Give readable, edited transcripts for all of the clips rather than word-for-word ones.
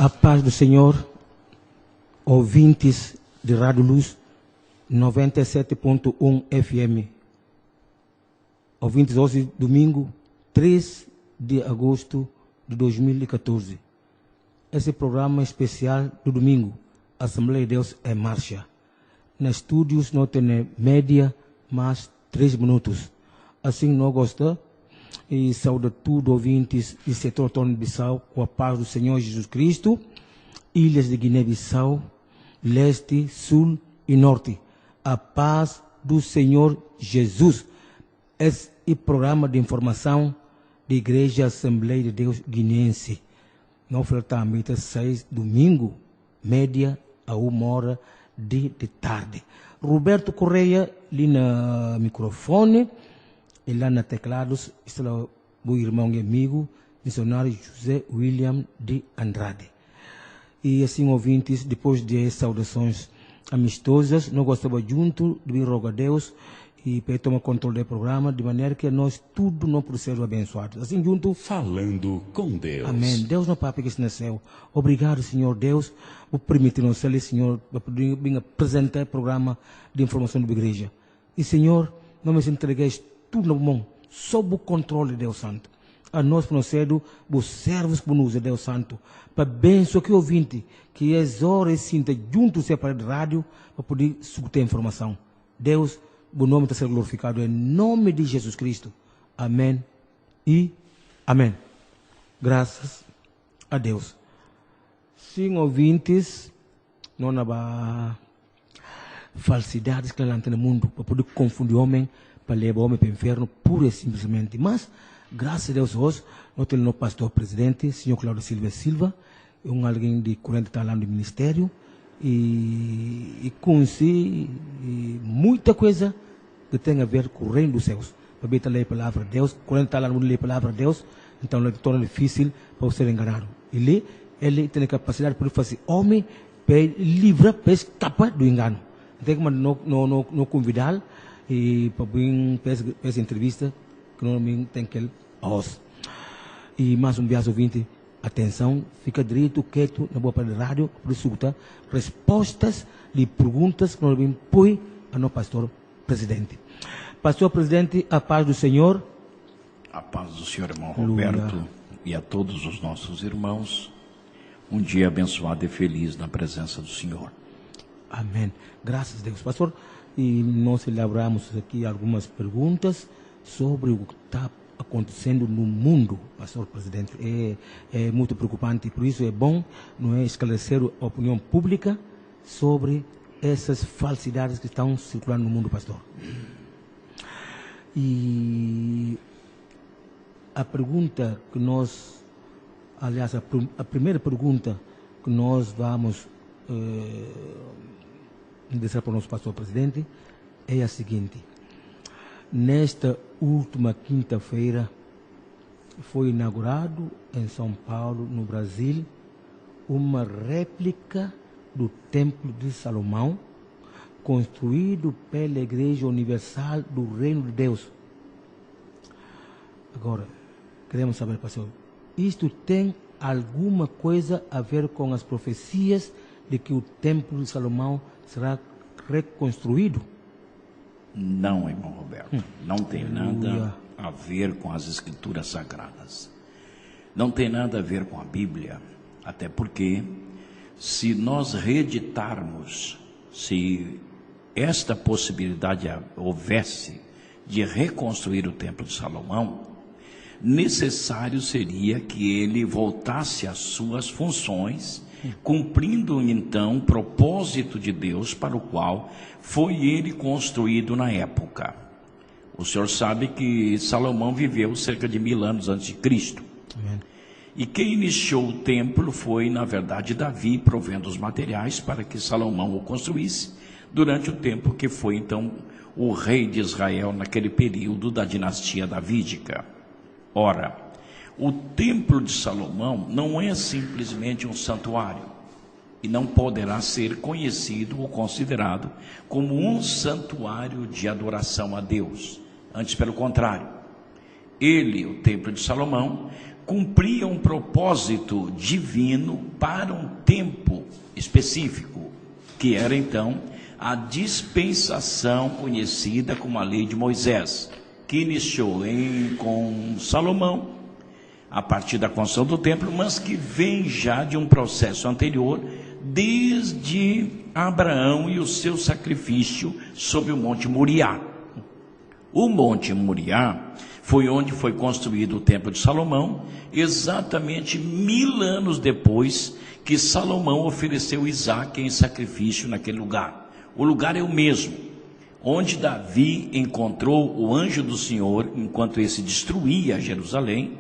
A paz do Senhor, ouvintes de Rádio Luz 97.1 FM. Ouvintes, hoje, domingo, 3 de agosto de 2014. Esse programa especial do domingo, Assembleia de Deus em Marcha. Nos estúdios não tem média, mas 3 minutos. Assim, não gosta. E saúde a todos ouvintes do setor autônomo de Bissau, com a paz do Senhor Jesus Cristo, ilhas de Guiné-Bissau, leste, sul e norte. A paz do Senhor Jesus. Esse é o programa de informação da Igreja Assembleia de Deus Guinense. Não flertamente 6 domingo, média a 1h de tarde. Roberto Correia, ali no microfone. E lá na teclados está o irmão e amigo, missionário José William de Andrade. E assim, ouvintes, depois de saudações amistosas, nós gostamos junto de rogar a Deus e para tomar controle do programa, de maneira que nós tudo não procede abençoado. Assim, junto. Falando com Deus. Amém. Deus não papai que está no céu. Obrigado, Senhor Deus, por permitir-nos, Senhor, para poder apresentar o programa de informação da igreja. E, Senhor, não me entregues tudo no mão, sob o controle de Deus Santo. A nós procedo, os servos que nos Deus Santo, para benção que ouvinte, que exora e sinta junto se para a rádio, para poder subter a informação. Deus, o nome está sendo glorificado em nome de Jesus Cristo. Amém e amém. Graças a Deus. Sim, ouvintes, não há falsidades que lá no mundo, para poder confundir o homem, para levar o homem para o inferno, pura e simplesmente. Mas, graças a Deus, hoje, nós temos o pastor presidente, senhor Cláudio Silva, alguém de 40 anos de ministério, e com si, muita coisa que tem a ver com o reino dos céus. Para ver ler a palavra de Deus, 40 anos de ler a palavra de Deus, então ele torna difícil para ser enganado. Ele tem a capacidade para fazer homem, para livrar, para escapar do engano. Então, não convidá-lo, e para vir para essa entrevista que não tem que hoje. E mais viagem ouvinte, atenção, fica direito, quieto, na boa parte da rádio, para escutar respostas de perguntas que nós põe a nosso pastor presidente. Pastor presidente, a paz do Senhor. A paz do Senhor, irmão Roberto, e a todos os nossos irmãos, um dia abençoado e feliz na presença do Senhor. Amém. Graças a Deus, pastor. E nós elaboramos aqui algumas perguntas sobre o que está acontecendo no mundo, pastor presidente. É muito preocupante, por isso é bom não é, esclarecer a opinião pública sobre essas falsidades que estão circulando no mundo, pastor. E a pergunta que nós, aliás, a primeira pergunta que nós vamos deixar para o nosso pastor presidente é a seguinte: nesta última quinta-feira foi inaugurado em São Paulo, no Brasil, uma réplica do Templo de Salomão, construído pela Igreja Universal do Reino de Deus. Agora, queremos saber, pastor, isto tem alguma coisa a ver com as profecias de que o Templo de Salomão será reconstruído? Não, irmão Roberto, não tem nada a ver com as Escrituras Sagradas. Não tem nada a ver com a Bíblia, até porque, se nós reeditarmos, se esta possibilidade houvesse de reconstruir o Templo de Salomão, necessário seria que ele voltasse às suas funções, cumprindo então o propósito de Deus para o qual foi ele construído na época. O senhor sabe que Salomão viveu cerca de 1000 anos antes de Cristo. Amém. E quem iniciou o templo foi, na verdade, Davi, provendo os materiais para que Salomão o construísse, durante o tempo que foi então o rei de Israel naquele período da dinastia davídica. Ora, o templo de Salomão não é simplesmente um santuário e não poderá ser conhecido ou considerado como um santuário de adoração a Deus. Antes, pelo contrário, ele, o templo de Salomão, cumpria um propósito divino para um tempo específico, que era então a dispensação conhecida como a lei de Moisés, que iniciou com Salomão, a partir da construção do templo, mas que vem já de um processo anterior, desde Abraão e o seu sacrifício sobre o Monte Moriá. O Monte Moriá foi onde foi construído o templo de Salomão, exatamente 1000 anos depois que Salomão ofereceu Isaque em sacrifício naquele lugar. O lugar é o mesmo, onde Davi encontrou o anjo do Senhor, enquanto esse destruía Jerusalém,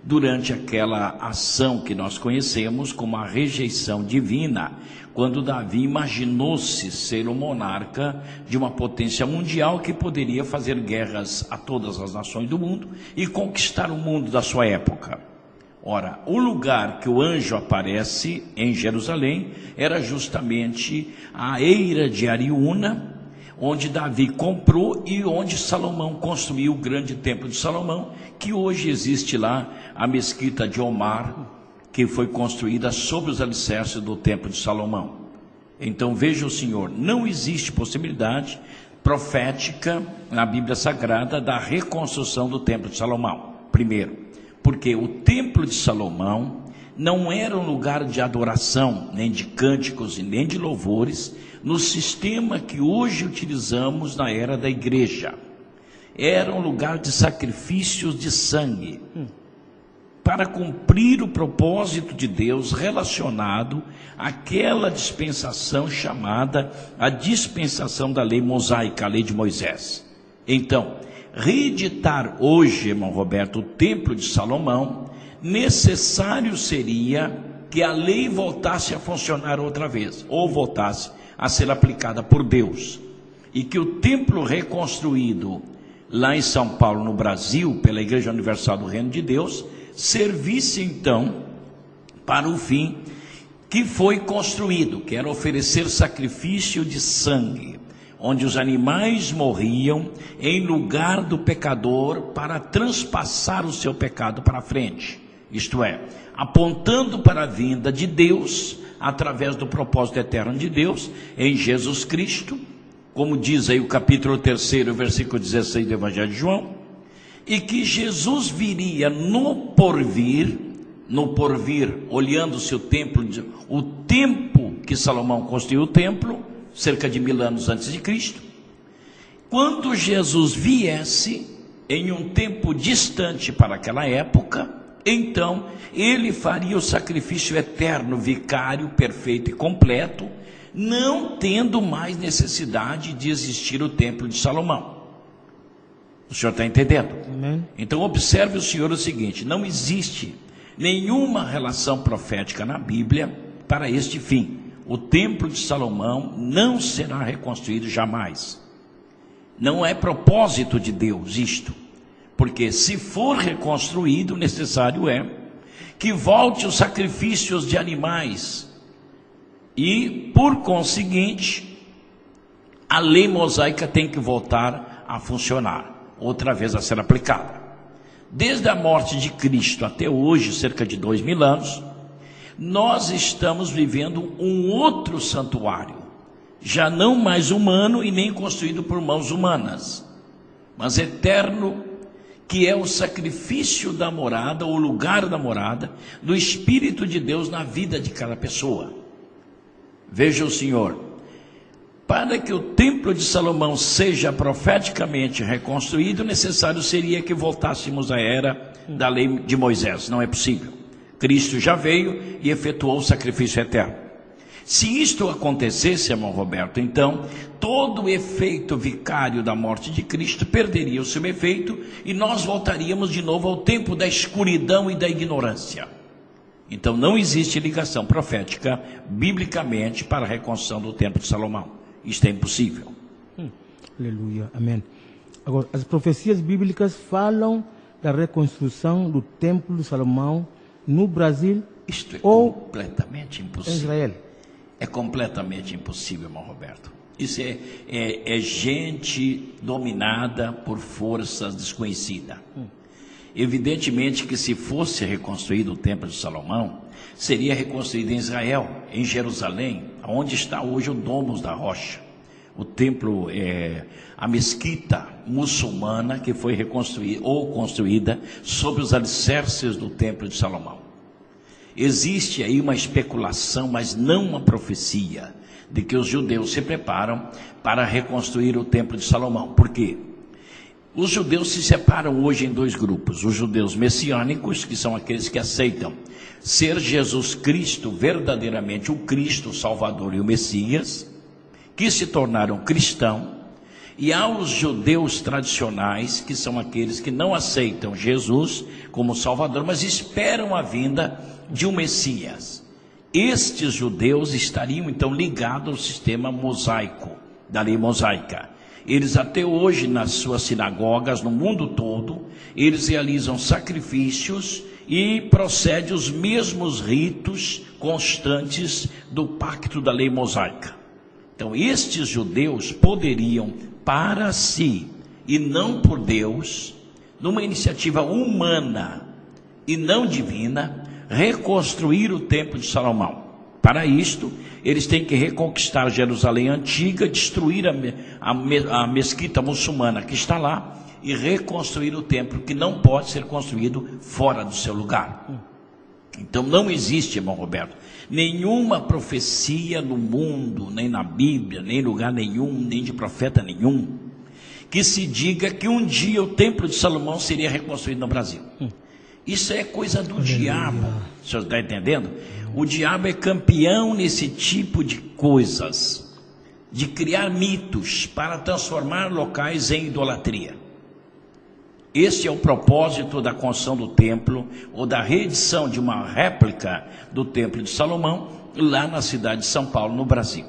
durante aquela ação que nós conhecemos como a rejeição divina, quando Davi imaginou-se ser o monarca de uma potência mundial que poderia fazer guerras a todas as nações do mundo e conquistar o mundo da sua época. Ora, o lugar que o anjo aparece em Jerusalém era justamente a eira de Ariúna, onde Davi comprou e onde Salomão construiu o grande templo de Salomão, que hoje existe lá a mesquita de Omar, que foi construída sobre os alicerces do templo de Salomão. Então veja o Senhor, não existe possibilidade profética na Bíblia Sagrada da reconstrução do templo de Salomão. Primeiro, porque o templo de Salomão não era um lugar de adoração, nem de cânticos e nem de louvores, no sistema que hoje utilizamos na era da igreja. Era um lugar de sacrifícios de sangue, para cumprir o propósito de Deus relacionado àquela dispensação chamada a dispensação da lei mosaica, a lei de Moisés. Então, reeditar hoje, irmão Roberto, o templo de Salomão, necessário seria que a lei voltasse a funcionar outra vez, ou voltasse a ser aplicada por Deus, e que o templo reconstruído lá em São Paulo, no Brasil, pela Igreja Universal do Reino de Deus, servisse então para o fim que foi construído, que era oferecer sacrifício de sangue, onde os animais morriam em lugar do pecador para transpassar o seu pecado para frente, isto é, apontando para a vinda de Deus, através do propósito eterno de Deus, em Jesus Cristo, como diz aí o capítulo 3, versículo 16 do Evangelho de João, e que Jesus viria no porvir, olhando-se o templo, o tempo que Salomão construiu o templo, cerca de 1000 anos antes de Cristo. Quando Jesus viesse, em um tempo distante para aquela época, então ele faria o sacrifício eterno, vicário, perfeito e completo, não tendo mais necessidade de existir o templo de Salomão. O senhor está entendendo? Amém. Então observe o senhor o seguinte, não existe nenhuma relação profética na Bíblia para este fim. O templo de Salomão não será reconstruído jamais. Não é propósito de Deus isto, porque se for reconstruído, necessário é que volte os sacrifícios de animais e, por conseguinte, a lei mosaica tem que voltar a funcionar, outra vez a ser aplicada. Desde a morte de Cristo até hoje, cerca de 2000 anos, nós estamos vivendo um outro santuário, já não mais humano e nem construído por mãos humanas, mas eterno, que é o sacrifício da morada, o lugar da morada, do Espírito de Deus na vida de cada pessoa. Veja o Senhor, para que o templo de Salomão seja profeticamente reconstruído, necessário seria que voltássemos à era da lei de Moisés. Não é possível. Cristo já veio e efetuou o sacrifício eterno. Se isto acontecesse, irmão Roberto, então todo o efeito vicário da morte de Cristo perderia o seu efeito e nós voltaríamos de novo ao tempo da escuridão e da ignorância. Então não existe ligação profética biblicamente para a reconstrução do templo de Salomão. Isto é impossível. Aleluia, amém. Agora, as profecias bíblicas falam da reconstrução do templo de Salomão no Brasil. Isto é ou completamente impossível. Em Israel. É completamente impossível, irmão Roberto. Isso é gente dominada por forças desconhecidas. Evidentemente que se fosse reconstruído o Templo de Salomão, seria reconstruído em Israel, em Jerusalém, onde está hoje o Domus da Rocha. O templo, a mesquita muçulmana que foi reconstruída ou construída sobre os alicerces do Templo de Salomão. Existe aí uma especulação, mas não uma profecia, de que os judeus se preparam para reconstruir o Templo de Salomão. Por quê? Os judeus se separam hoje em dois grupos: os judeus messiânicos, que são aqueles que aceitam ser Jesus Cristo verdadeiramente o Cristo, o Salvador e o Messias, que se tornaram cristãos, e há os judeus tradicionais, que são aqueles que não aceitam Jesus como Salvador, mas esperam a vinda de um Messias. Estes judeus estariam então ligados ao sistema mosaico, da lei mosaica. Eles até hoje, nas suas sinagogas, no mundo todo, eles realizam sacrifícios e procedem os mesmos ritos constantes do pacto da lei mosaica. Então, estes judeus poderiam, para si, e não por Deus, numa iniciativa humana e não divina, reconstruir o Templo de Salomão. Para isto, eles têm que reconquistar Jerusalém antiga, destruir a mesquita muçulmana que está lá e reconstruir o templo, que não pode ser construído fora do seu lugar. Então não existe, irmão Roberto, nenhuma profecia no mundo, nem na Bíblia, nem em lugar nenhum, nem de profeta nenhum, que se diga que um dia o Templo de Salomão seria reconstruído no Brasil. Isso é coisa do diabo, o senhor está entendendo? O diabo é campeão nesse tipo de coisas, de criar mitos para transformar locais em idolatria. Este é o propósito da construção do templo, ou da reedição de uma réplica do Templo de Salomão, lá na cidade de São Paulo, no Brasil.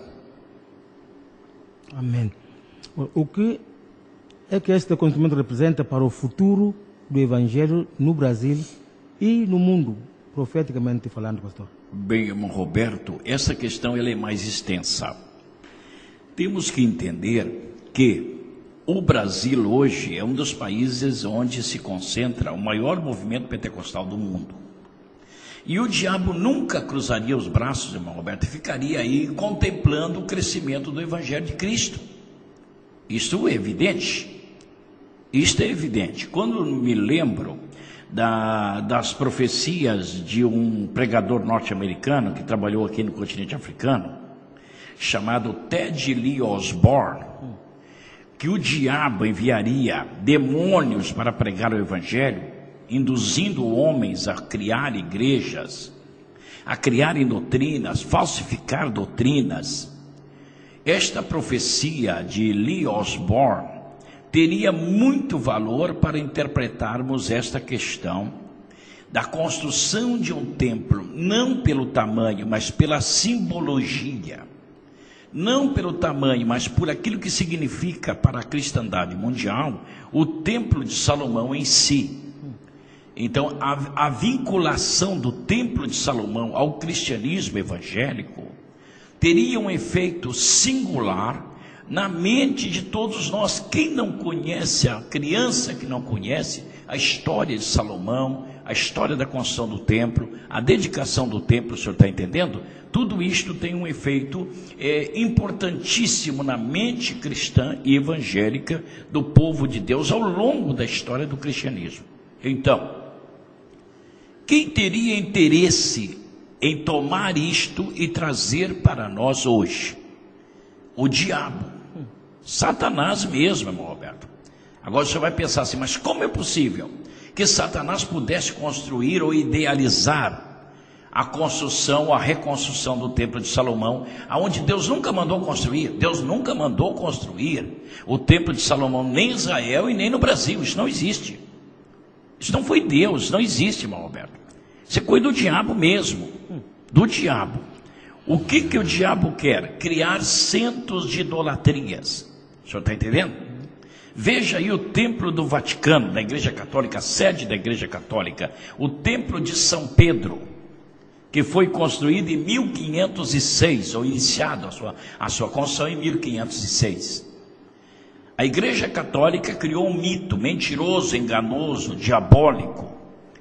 Amém. O que é que este acontecimento representa para o futuro do Evangelho no Brasil e no mundo, profeticamente falando, pastor? Bem, irmão Roberto, essa questão ela é mais extensa. Temos que entender que o Brasil hoje é um dos países onde se concentra o maior movimento pentecostal do mundo. E o diabo nunca cruzaria os braços, irmão Roberto, e ficaria aí contemplando o crescimento do Evangelho de Cristo. Isto é evidente. Isto é evidente. Quando me lembro das profecias de um pregador norte-americano que trabalhou aqui no continente africano, chamado Ted Lee Osborne, que o diabo enviaria demônios para pregar o Evangelho, induzindo homens a criar igrejas, a criarem doutrinas, falsificar doutrinas. Esta profecia de Lee Osborne teria muito valor para interpretarmos esta questão da construção de um templo, não pelo tamanho, mas pela simbologia. Não pelo tamanho, mas por aquilo que significa para a cristandade mundial, o Templo de Salomão em si. Então, a vinculação do Templo de Salomão ao cristianismo evangélico teria um efeito singular na mente de todos nós. Quem não conhece, a criança que não conhece a história de Salomão, a história da construção do templo, a dedicação do templo, o senhor está entendendo? Tudo isto tem um efeito importantíssimo na mente cristã e evangélica do povo de Deus ao longo da história do cristianismo. Então, quem teria interesse em tomar isto e trazer para nós hoje? O diabo, Satanás mesmo, irmão Roberto. Agora você vai pensar assim, mas como é possível que Satanás pudesse construir ou idealizar a construção, a reconstrução do Templo de Salomão, aonde Deus nunca mandou construir? Deus nunca mandou construir o Templo de Salomão, nem em Israel e nem no Brasil. Isso não existe. Isso não foi Deus, isso não existe, irmão Roberto. Isso é coisa do diabo mesmo, do diabo. O que o diabo quer? Criar centros de idolatrias. O senhor está entendendo? Veja aí o Templo do Vaticano, da Igreja Católica, a sede da Igreja Católica, o Templo de São Pedro, que foi construído em 1506, ou iniciado a sua construção em 1506. A Igreja Católica criou um mito mentiroso, enganoso, diabólico,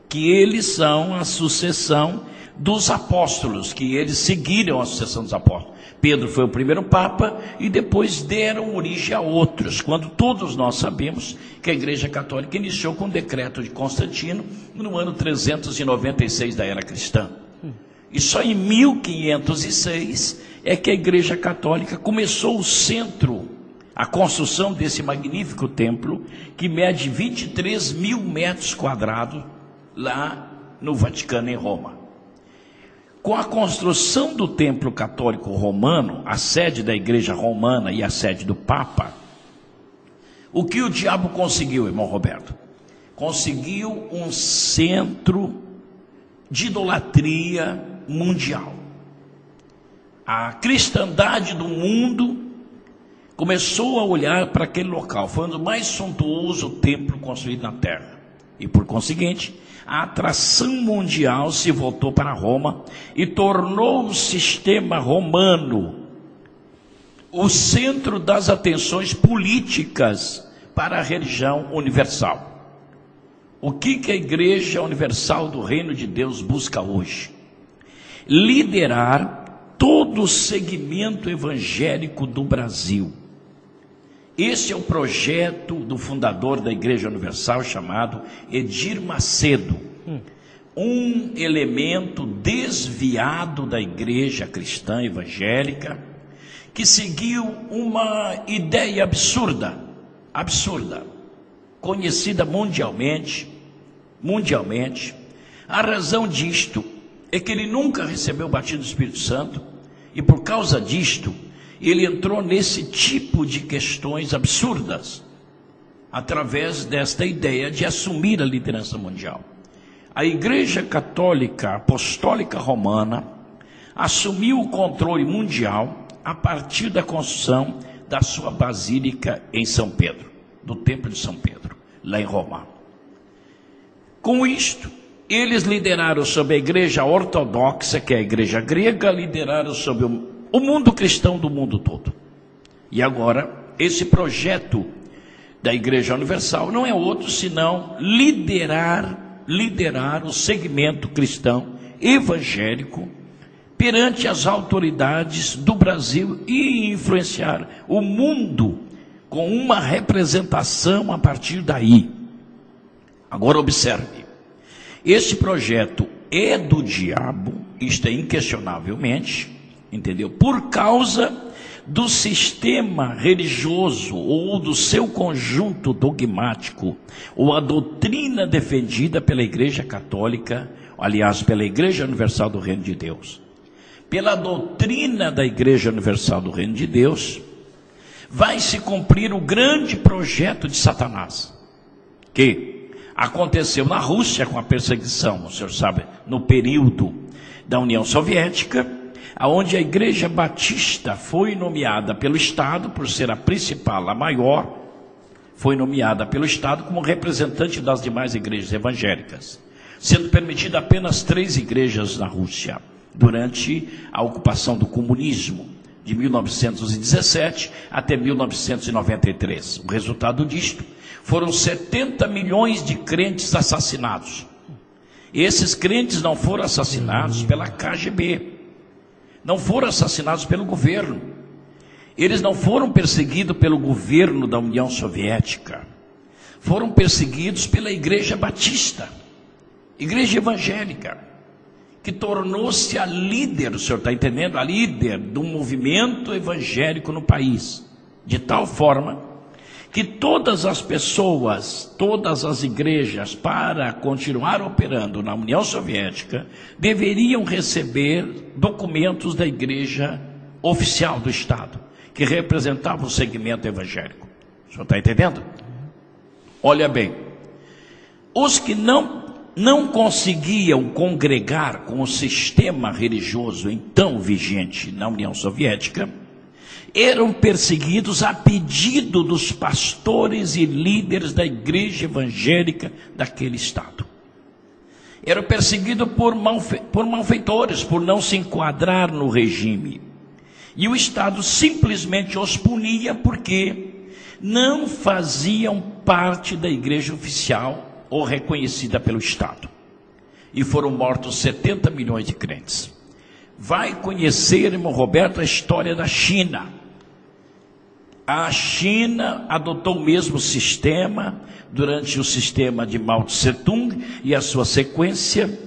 que eles são a sucessão dos apóstolos, que eles seguiram a sucessão dos apóstolos. Pedro foi o primeiro papa e depois deram origem a outros, quando todos nós sabemos que a Igreja Católica iniciou com o decreto de Constantino no ano 396 da era cristã. E só em 1506 é que a Igreja Católica começou o centro, a construção desse magnífico templo, que mede 23 mil metros quadrados, lá no Vaticano, em Roma. Com a construção do templo católico romano, a sede da igreja romana e a sede do Papa, o que o diabo conseguiu, irmão Roberto? Conseguiu um centro de idolatria mundial. A cristandade do mundo começou a olhar para aquele local. Foi o mais suntuoso templo construído na terra. E por conseguinte, a atração mundial se voltou para Roma e tornou o sistema romano o centro das atenções políticas para a religião universal. O que a Igreja Universal do Reino de Deus busca hoje? Liderar todo o segmento evangélico do Brasil. Esse é o projeto do fundador da Igreja Universal, chamado Edir Macedo. Um elemento desviado da igreja cristã evangélica, que seguiu uma ideia absurda, conhecida mundialmente. A razão disto é que ele nunca recebeu o batismo do Espírito Santo, e por causa disto, ele entrou nesse tipo de questões absurdas, através desta ideia de assumir a liderança mundial. A Igreja Católica Apostólica Romana assumiu o controle mundial a partir da construção da sua basílica em São Pedro, do Templo de São Pedro, lá em Roma. Com isto, eles lideraram sobre a Igreja Ortodoxa, que é a Igreja grega, lideraram sobre o mundo cristão do mundo todo. E agora, esse projeto da Igreja Universal não é outro senão liderar o segmento cristão evangélico perante as autoridades do Brasil e influenciar o mundo com uma representação a partir daí. Agora observe, esse projeto é do diabo, isto é inquestionavelmente, entendeu? Por causa do sistema religioso ou do seu conjunto dogmático, ou a doutrina defendida pela Igreja Católica, aliás, pela Igreja Universal do Reino de Deus. Pela doutrina da Igreja Universal do Reino de Deus, vai se cumprir o grande projeto de Satanás, que aconteceu na Rússia com a perseguição, o senhor sabe, no período da União Soviética, onde a Igreja Batista foi nomeada pelo Estado, por ser a principal, a maior, foi nomeada pelo Estado como representante das demais igrejas evangélicas, sendo permitida apenas 3 igrejas na Rússia, durante a ocupação do comunismo, de 1917 até 1993. O resultado disto foram 70 milhões de crentes assassinados. Esses crentes não foram assassinados pela KGB, não foram assassinados pelo governo, eles não foram perseguidos pelo governo da União Soviética, foram perseguidos pela Igreja Batista, igreja evangélica, que tornou-se a líder, o senhor está entendendo? A líder do movimento evangélico no país, de tal forma que todas as pessoas, todas as igrejas, para continuar operando na União Soviética, deveriam receber documentos da igreja oficial do Estado, que representava o segmento evangélico. O senhor está entendendo? Olha bem, os que não conseguiam congregar com o sistema religioso então vigente na União Soviética, eram perseguidos a pedido dos pastores e líderes da igreja evangélica daquele estado. Eram perseguidos por malfeitores, por não se enquadrar no regime. E o Estado simplesmente os punia porque não faziam parte da igreja oficial ou reconhecida pelo Estado. E foram mortos 70 milhões de crentes. Vai conhecer, irmão Roberto, a história da China. A China adotou o mesmo sistema durante o sistema de Mao Tse-tung e a sua sequência,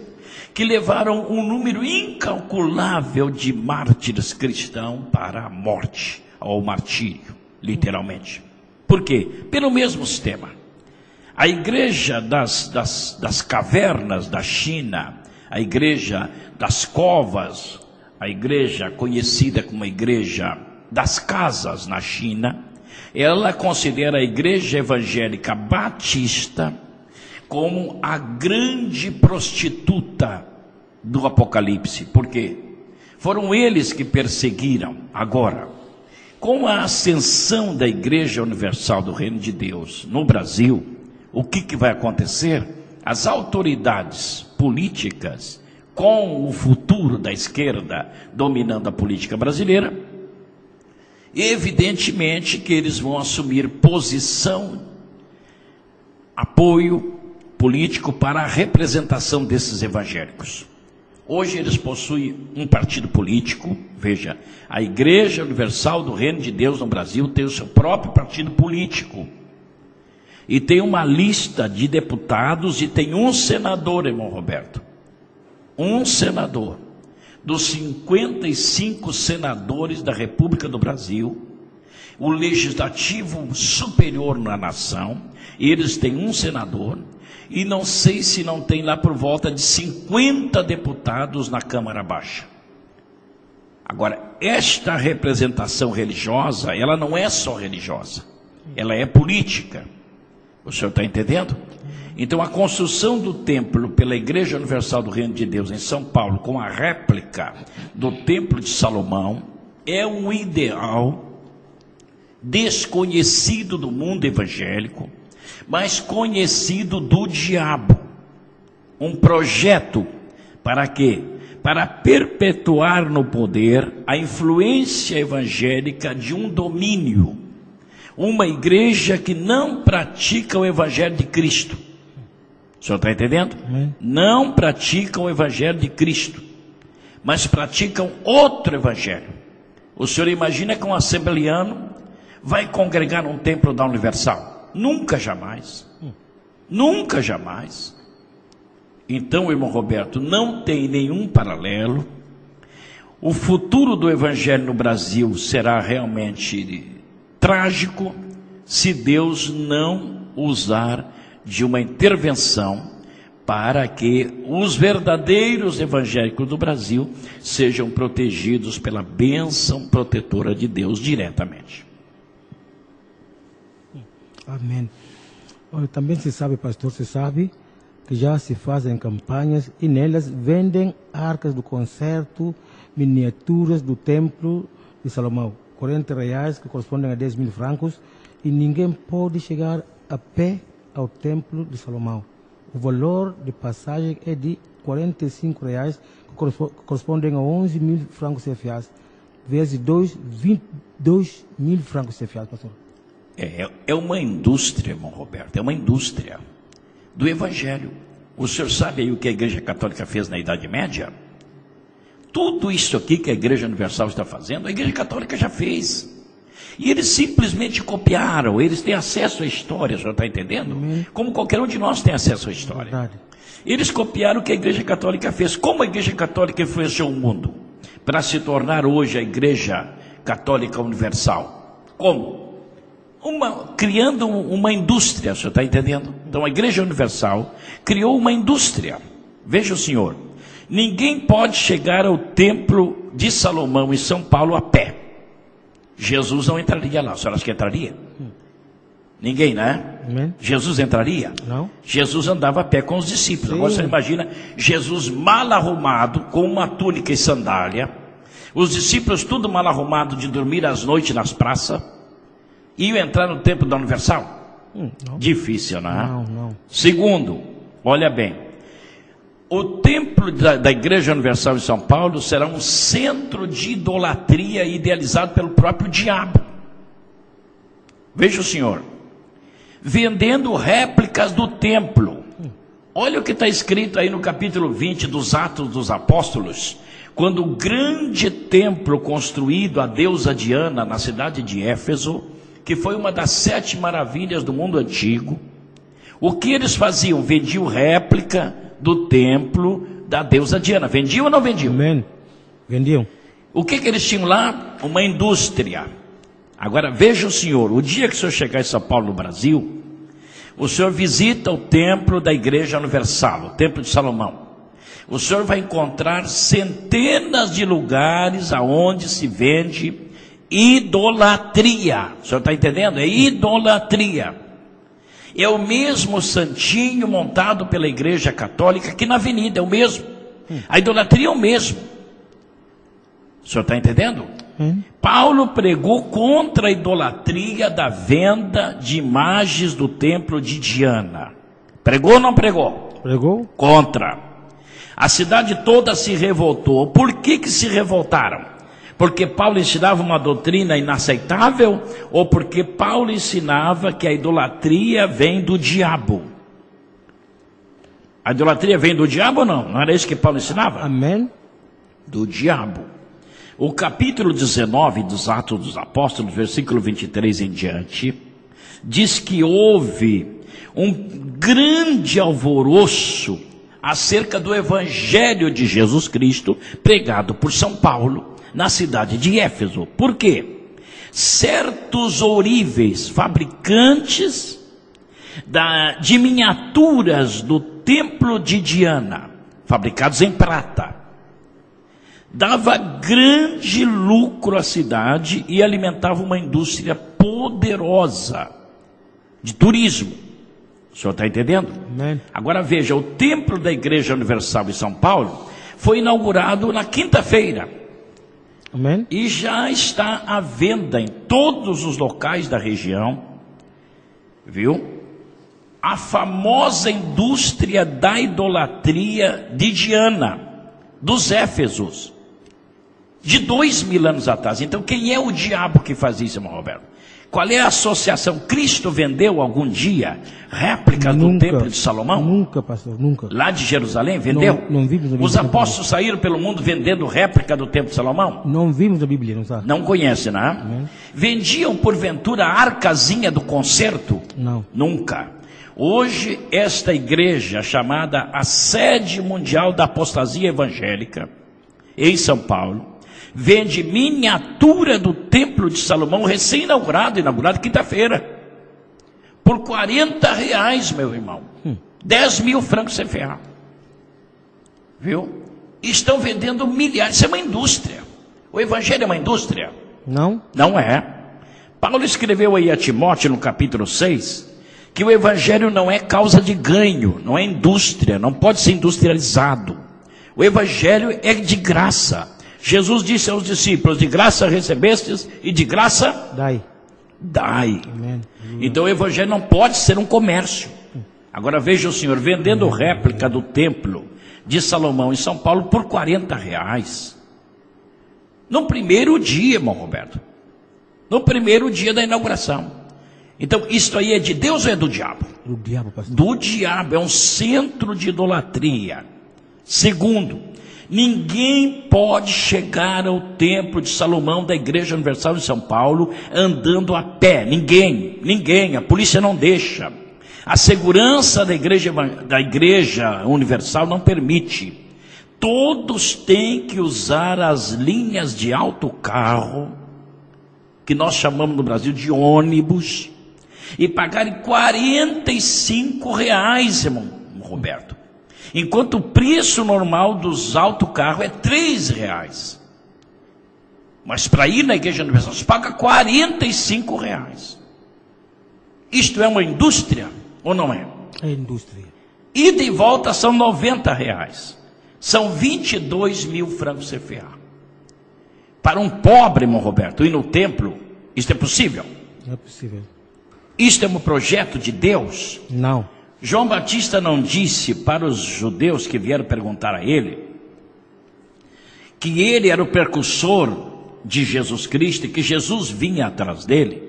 que levaram um número incalculável de mártires cristãos para a morte, ao martírio, literalmente. Por quê? Pelo mesmo sistema. A igreja das cavernas da China, a igreja das covas, a igreja conhecida como a igreja das casas na China, ela considera a igreja evangélica batista como a grande prostituta do Apocalipse. Por quê? Foram eles que perseguiram. Agora, com a ascensão da Igreja Universal do Reino de Deus no Brasil, o que vai acontecer? As autoridades políticas, com o futuro da esquerda dominando a política brasileira, evidentemente que eles vão assumir posição, apoio político para a representação desses evangélicos. Hoje eles possuem um partido político. Veja, a Igreja Universal do Reino de Deus no Brasil tem o seu próprio partido político. E tem uma lista de deputados e tem um senador, irmão Roberto. Um senador. Dos 55 senadores da República do Brasil, o legislativo superior na nação, eles têm um senador, e não sei se não tem lá por volta de 50 deputados na Câmara Baixa. Agora, esta representação religiosa, ela não é só religiosa, ela é política. O senhor está entendendo? Então, a construção do templo pela Igreja Universal do Reino de Deus em São Paulo, com a réplica do Templo de Salomão, é um ideal desconhecido do mundo evangélico, mas conhecido do diabo. Um projeto para quê? Para perpetuar no poder a influência evangélica de um domínio. Uma igreja que não pratica o Evangelho de Cristo. O senhor está entendendo? Não praticam o Evangelho de Cristo, mas praticam outro Evangelho. O senhor imagina que um assembleano vai congregar num templo da Universal? Nunca, jamais. Nunca, jamais. Então, irmão Roberto, não tem nenhum paralelo. O futuro do Evangelho no Brasil será realmente trágico se Deus não usar de uma intervenção para que os verdadeiros evangélicos do Brasil sejam protegidos pela bênção protetora de Deus diretamente. Amém. Olha, também se sabe, pastor, se sabe que já se fazem campanhas e nelas vendem arcas do concerto, miniaturas do templo de Salomão, R$40, que correspondem a 10 mil francos, e ninguém pode chegar a pé ao templo de Salomão. O valor de passagem é de R$45, que correspondem a 11 mil francos CFA, vezes 22 mil francos CFA, pastor. É uma indústria, irmão Roberto, é uma indústria do Evangelho. O senhor sabe aí o que a Igreja Católica fez na Idade Média? Tudo isso aqui que a Igreja Universal está fazendo, a Igreja Católica já fez. E eles simplesmente copiaram, eles têm acesso à história, o senhor está entendendo? Como qualquer um de nós tem acesso à história. Verdade. Eles copiaram o que a Igreja Católica fez. Como a Igreja Católica influenciou o mundo para se tornar hoje a Igreja Católica Universal? Como? Criando uma indústria, o senhor está entendendo? Então a Igreja Universal criou uma indústria. Veja o senhor, ninguém pode chegar ao templo de Salomão em São Paulo a pé. Jesus não entraria lá. O senhor acha que entraria? Ninguém, né? Jesus entraria? Não. Jesus andava a pé com os discípulos. Sim. Agora você imagina Jesus mal arrumado, com uma túnica e sandália, os discípulos tudo mal arrumado de dormir às noites nas praças, iam entrar no templo da Universal? Não. Difícil, né? Não. Segundo, olha bem, o templo da Igreja Universal de São Paulo será um centro de idolatria idealizado pelo próprio diabo. Veja o senhor, vendendo réplicas do templo. Olha o que está escrito aí no capítulo 20 dos Atos dos Apóstolos, quando o grande templo construído à deusa Diana na cidade de Éfeso, que foi uma das 7 maravilhas do mundo antigo, o que eles faziam? Vendiam réplica do templo da deusa Diana. Vendiam ou não vendiam? Amém. Vendiam. O que eles tinham lá? Uma indústria. Agora veja o senhor, o dia que o senhor chegar em São Paulo, no Brasil, o senhor visita o templo da Igreja Universal, o templo de Salomão. O senhor vai encontrar centenas de lugares aonde se vende idolatria. O senhor está entendendo? É idolatria. É o mesmo santinho montado pela Igreja Católica aqui na avenida, é o mesmo. A idolatria é o mesmo. O senhor está entendendo? Paulo pregou contra a idolatria da venda de imagens do templo de Diana. Pregou ou não pregou? Pregou? Contra. A cidade toda se revoltou. Por que se revoltaram? Porque Paulo ensinava uma doutrina inaceitável? Ou porque Paulo ensinava que a idolatria vem do diabo? A idolatria vem do diabo ou não? Não era isso que Paulo ensinava? Amém. Do diabo. O capítulo 19 dos Atos dos Apóstolos, versículo 23 em diante, diz que houve um grande alvoroço acerca do Evangelho de Jesus Cristo, pregado por São Paulo, na cidade de Éfeso. Por quê? Certos ouríveis, fabricantes de miniaturas do templo de Diana, fabricados em prata, dava grande lucro à cidade e alimentava uma indústria poderosa de turismo. O senhor está entendendo? Amém. Agora veja, o templo da Igreja Universal em São Paulo foi inaugurado na quinta-feira. Amém. E já está à venda em todos os locais da região, viu? A famosa indústria da idolatria de Diana, dos Éfesos, de 2000 anos atrás. Então quem é o diabo que faz isso, irmão Roberto? Qual é a associação? Cristo vendeu algum dia réplicas do templo de Salomão? Nunca, pastor, nunca. Lá de Jerusalém, vendeu? Não vimos na Bíblia. Os apóstolos saíram pelo mundo vendendo réplica do templo de Salomão? Não vimos na Bíblia, não sabe? Não conhece, né? Amém. Vendiam porventura a arcazinha do concerto? Não. Nunca. Hoje esta igreja, chamada a Sede Mundial da Apostasia Evangélica, em São Paulo, vende miniatura do templo de Salomão, recém-inaugurado quinta-feira, por R$40, meu irmão. 10 mil francos CFA. Viu? Estão vendendo milhares. Isso é uma indústria. O evangelho é uma indústria? Não? Não é. Paulo escreveu aí a Timóteo no capítulo 6, que o evangelho não é causa de ganho, não é indústria, não pode ser industrializado. O evangelho é de graça. Jesus disse aos discípulos: de graça recebestes e de graça dai. Amém. Então o evangelho não pode ser um comércio. Agora veja o senhor vendendo réplica do templo de Salomão em São Paulo por R$40. No primeiro dia, irmão Roberto. No primeiro dia da inauguração. Então isto aí é de Deus ou é do diabo? Do diabo, pastor. Do diabo, é um centro de idolatria. Segundo, ninguém pode chegar ao templo de Salomão da Igreja Universal de São Paulo andando a pé. Ninguém, a polícia não deixa. A segurança da Igreja Universal não permite. Todos têm que usar as linhas de autocarro, que nós chamamos no Brasil de ônibus, e pagarem R$45, irmão Roberto. Enquanto o preço normal dos autocarros é R$3. Mas para ir na Igreja Universal, você paga R$45. Isto é uma indústria ou não é? É indústria. Ida e volta são R$90. São 22 mil francos CFA. Para um pobre, irmão Roberto, ir no templo, isto é possível? Não é possível. Isto é um projeto de Deus? Não. João Batista não disse para os judeus que vieram perguntar a ele que ele era o precursor de Jesus Cristo e que Jesus vinha atrás dele?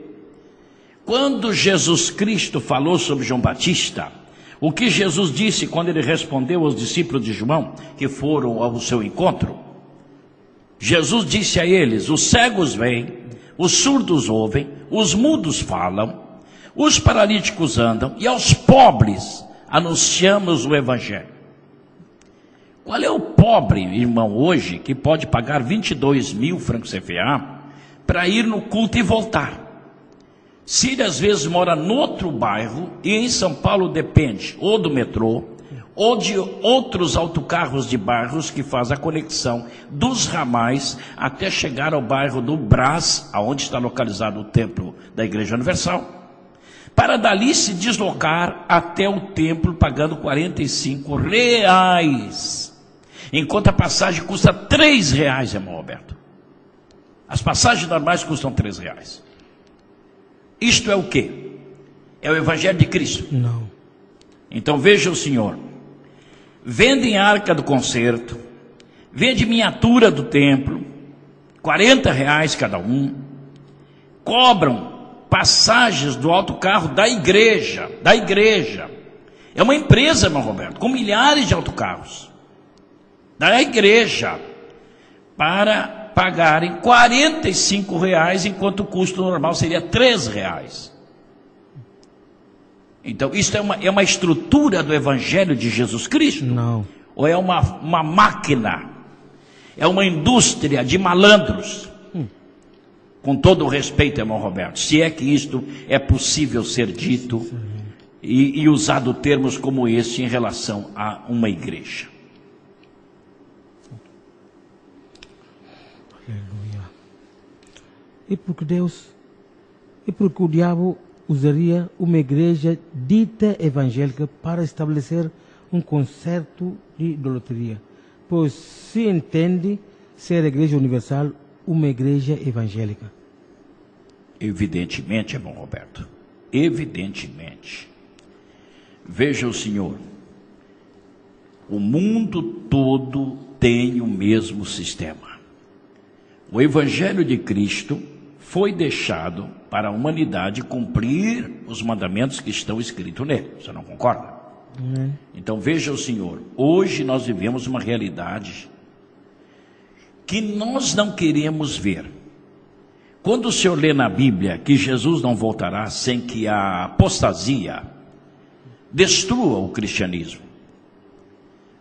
Quando Jesus Cristo falou sobre João Batista, o que Jesus disse quando ele respondeu aos discípulos de João, que foram ao seu encontro? Jesus disse a eles: os cegos veem, os surdos ouvem, os mudos falam, os paralíticos andam, e aos pobres anunciamos o Evangelho. Qual é o pobre, irmão, hoje, que pode pagar 22 mil francos CFA para ir no culto e voltar? Se ele às vezes mora noutro bairro, e em São Paulo depende ou do metrô, ou de outros autocarros de bairros que faz a conexão dos ramais até chegar ao bairro do Brás, aonde está localizado o templo da Igreja Universal, para dali se deslocar até o templo pagando R$45, enquanto a passagem custa R$3, irmão Roberto. As passagens normais custam R$3. Isto é o quê? É o Evangelho de Cristo? Não. Então veja o Senhor: vendem a arca do concerto, vende miniatura do templo, R$40 cada um, cobram passagens do autocarro da igreja, é uma empresa, irmão Roberto, com milhares de autocarros, da igreja, para pagarem R$45, enquanto o custo normal seria R$3. Então, isso é uma estrutura do Evangelho de Jesus Cristo? Não. Ou é uma máquina? É uma indústria de malandros? Com todo o respeito, irmão Roberto, se é que isto é possível ser dito e usado termos como este em relação a uma igreja. Aleluia. E porque o diabo usaria uma igreja dita evangélica para estabelecer um concerto de idolatria, pois se entende ser a Igreja Universal uma igreja evangélica? Evidentemente, irmão Roberto, evidentemente. Veja o Senhor, o mundo todo tem o mesmo sistema. O Evangelho de Cristo foi deixado para a humanidade cumprir os mandamentos que estão escritos nele. Você não concorda? Então veja o Senhor, hoje nós vivemos uma realidade que nós não queremos ver. Quando o Senhor lê na Bíblia que Jesus não voltará sem que a apostasia destrua o cristianismo.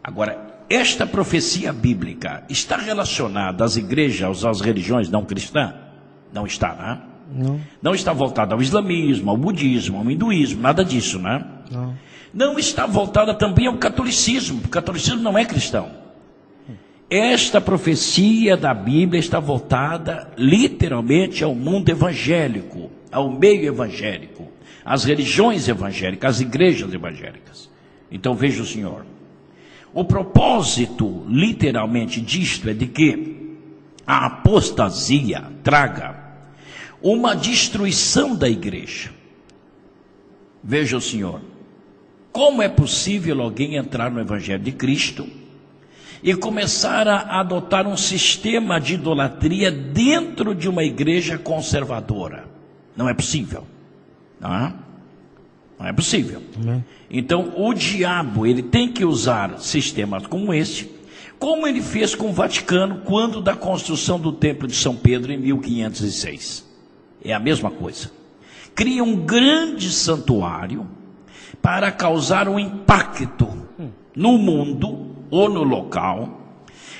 Agora, esta profecia bíblica está relacionada às igrejas, às religiões não cristãs? Não está, né? Não. Não está voltada ao islamismo, ao budismo, ao hinduísmo, nada disso, né? Não. Não está voltada também ao catolicismo, porque o catolicismo não é cristão. Esta profecia da Bíblia está voltada literalmente ao mundo evangélico, ao meio evangélico, às religiões evangélicas, às igrejas evangélicas. Então veja o Senhor, o propósito literalmente disto é de que a apostasia traga uma destruição da igreja. Veja o Senhor, como é possível alguém entrar no Evangelho de Cristo e começar a adotar um sistema de idolatria dentro de uma igreja conservadora? Não é possível. Não é possível. Amém. Então o diabo, ele tem que usar sistemas como este, como ele fez com o Vaticano quando da construção do Templo de São Pedro em 1506. É a mesma coisa. Cria um grande santuário para causar um impacto no mundo ou no local,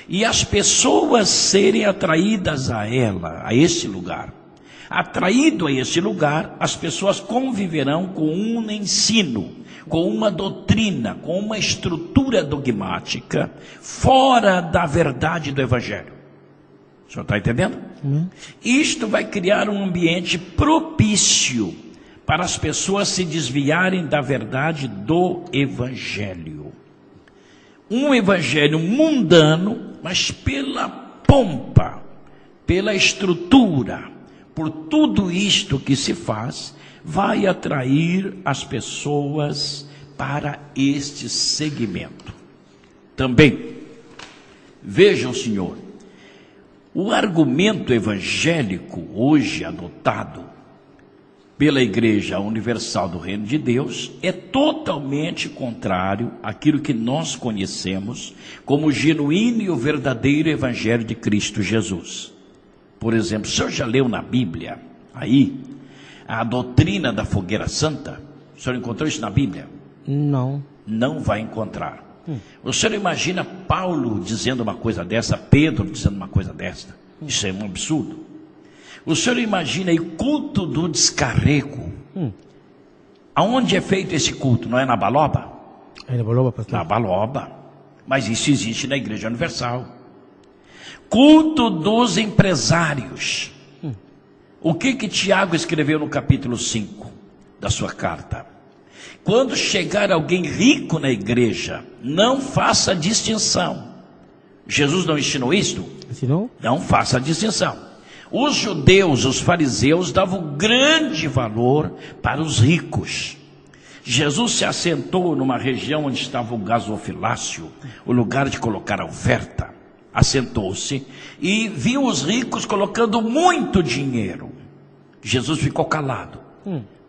e as pessoas serem atraídas a ela, a esse lugar. Atraído a esse lugar, as pessoas conviverão com um ensino, com uma doutrina, com uma estrutura dogmática, fora da verdade do Evangelho. O senhor está entendendo? Isto vai criar um ambiente propício para as pessoas se desviarem da verdade do Evangelho. Um Evangelho mundano, mas pela pompa, pela estrutura, por tudo isto que se faz, vai atrair as pessoas para este segmento. Também, veja o Senhor, o argumento evangélico hoje adotado pela Igreja Universal do Reino de Deus é totalmente contrário àquilo que nós conhecemos como o genuíno e o verdadeiro Evangelho de Cristo Jesus. Por exemplo, o senhor já leu na Bíblia, aí, a doutrina da fogueira santa? O senhor encontrou isso na Bíblia? Não. Não vai encontrar. O senhor imagina Paulo dizendo uma coisa dessa, Pedro dizendo uma coisa dessa? Isso é um absurdo. O senhor imagina aí o culto do descarrego? Aonde é feito esse culto? Não é na Baloba? É na Baloba, pastor? Na Baloba. Mas isso existe na Igreja Universal. Culto dos empresários. O que Tiago escreveu no capítulo 5 da sua carta? Quando chegar alguém rico na igreja, não faça distinção. Jesus não ensinou isto? Ensinou? Não faça distinção. Os judeus, os fariseus, davam grande valor para os ricos. Jesus se assentou numa região onde estava o gasofilácio, o lugar de colocar a oferta. Assentou-se e viu os ricos colocando muito dinheiro. Jesus ficou calado.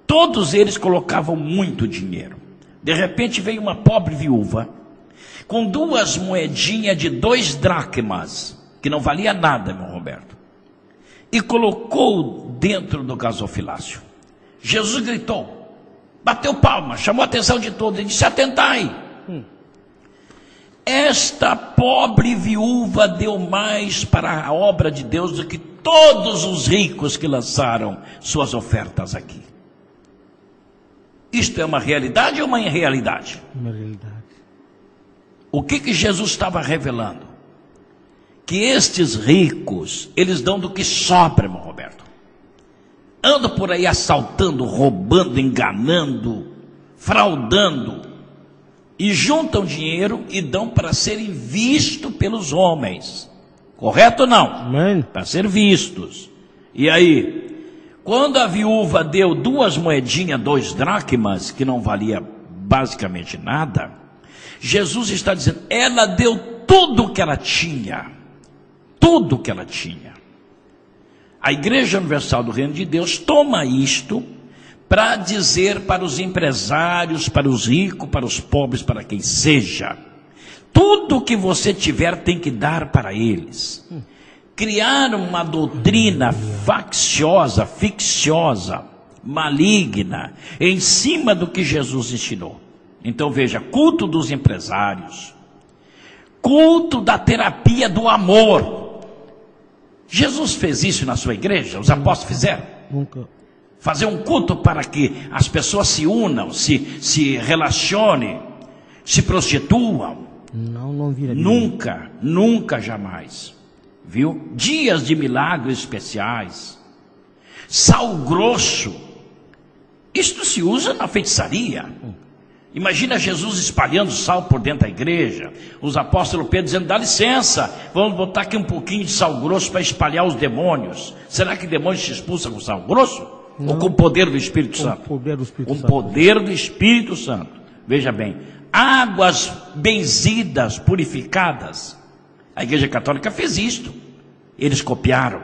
Todos eles colocavam muito dinheiro. De repente veio uma pobre viúva com 2 moedinhas de 2 dracmas, que não valia nada, meu Roberto, e colocou dentro do gasofilácio. Jesus gritou, bateu palma, chamou a atenção de todos e disse: atentai. Esta pobre viúva deu mais para a obra de Deus do que todos os ricos que lançaram suas ofertas aqui. Isto é uma realidade ou uma irrealidade? Uma realidade. O que Jesus estava revelando? Que estes ricos, eles dão do que sobra, irmão Roberto. Andam por aí assaltando, roubando, enganando, fraudando. E juntam dinheiro e dão para serem vistos pelos homens. Correto ou não? Amém. Para ser vistos. E aí, quando a viúva deu 2 moedinhas, 2 dracmas, que não valia basicamente nada, Jesus está dizendo, ela deu tudo o que ela tinha. Tudo o que ela tinha. A Igreja Universal do Reino de Deus toma isto para dizer para os empresários, para os ricos, para os pobres, para quem seja, tudo que você tiver tem que dar para eles. Criar uma doutrina facciosa, ficciosa, maligna, em cima do que Jesus ensinou. Então veja, culto dos empresários, culto da terapia do amor. Jesus fez isso na sua igreja? Os apóstolos fizeram? Nunca. Fazer um culto para que as pessoas se unam, se relacionem, se prostituam? Não vira. Nunca, nunca, jamais. Viu? Dias de milagres especiais. Sal grosso. Isto se usa na feitiçaria. Imagina Jesus espalhando sal por dentro da igreja. Os apóstolos Pedro dizendo, dá licença, vamos botar aqui um pouquinho de sal grosso para espalhar os demônios. Será que demônios se expulsam com sal grosso? Não. Ou com o poder do Espírito Santo? Com o poder do Espírito Santo. Com o poder do Espírito Santo. Veja bem, águas benzidas, purificadas. A Igreja Católica fez isto. Eles copiaram.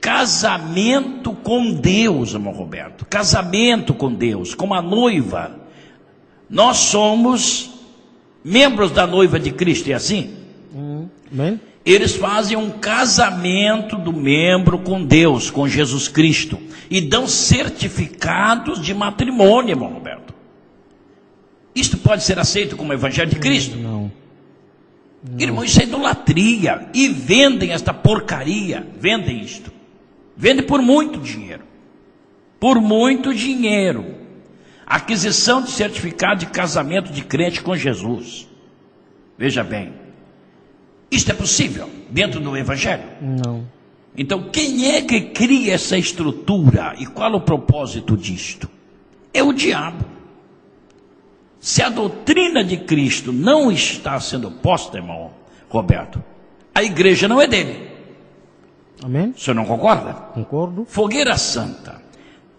Casamento com Deus, irmão Roberto. Casamento com Deus, como a noiva. Nós somos membros da noiva de Cristo, é assim? Amém. Eles fazem um casamento do membro com Deus, com Jesus Cristo, e dão certificados de matrimônio, irmão Roberto. Isto pode ser aceito como Evangelho de Cristo? Não. Irmão, isso é idolatria. E vendem esta porcaria, vendem isto. Vendem por muito dinheiro. Por muito dinheiro. Aquisição de certificado de casamento de crente com Jesus. Veja bem. Isto é possível dentro do Evangelho? Não. Então, quem é que cria essa estrutura? E qual o propósito disto? É o diabo. Se a doutrina de Cristo não está sendo posta, irmão Roberto, a igreja não é dele. Amém? O senhor não concorda? Concordo. Fogueira santa.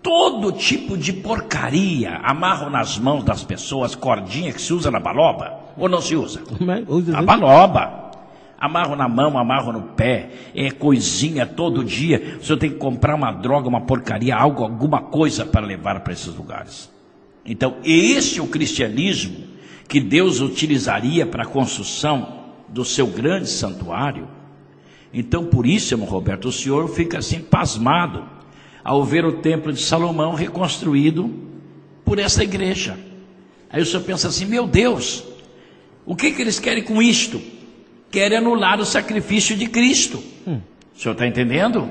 Todo tipo de porcaria amarram nas mãos das pessoas, cordinha que se usa na baloba, ou não se usa? Amém. A baloba. Amarro na mão, amarro no pé, é coisinha todo dia. O senhor tem que comprar uma droga, uma porcaria, algo, alguma coisa para levar para esses lugares. Então, esse é o cristianismo que Deus utilizaria para a construção do seu grande santuário. Então, por isso, irmão Roberto, o senhor fica assim pasmado ao ver o templo de Salomão reconstruído por essa igreja. Aí o senhor pensa assim, meu Deus, o que eles querem com isto? Querem anular o sacrifício de Cristo. O senhor está entendendo?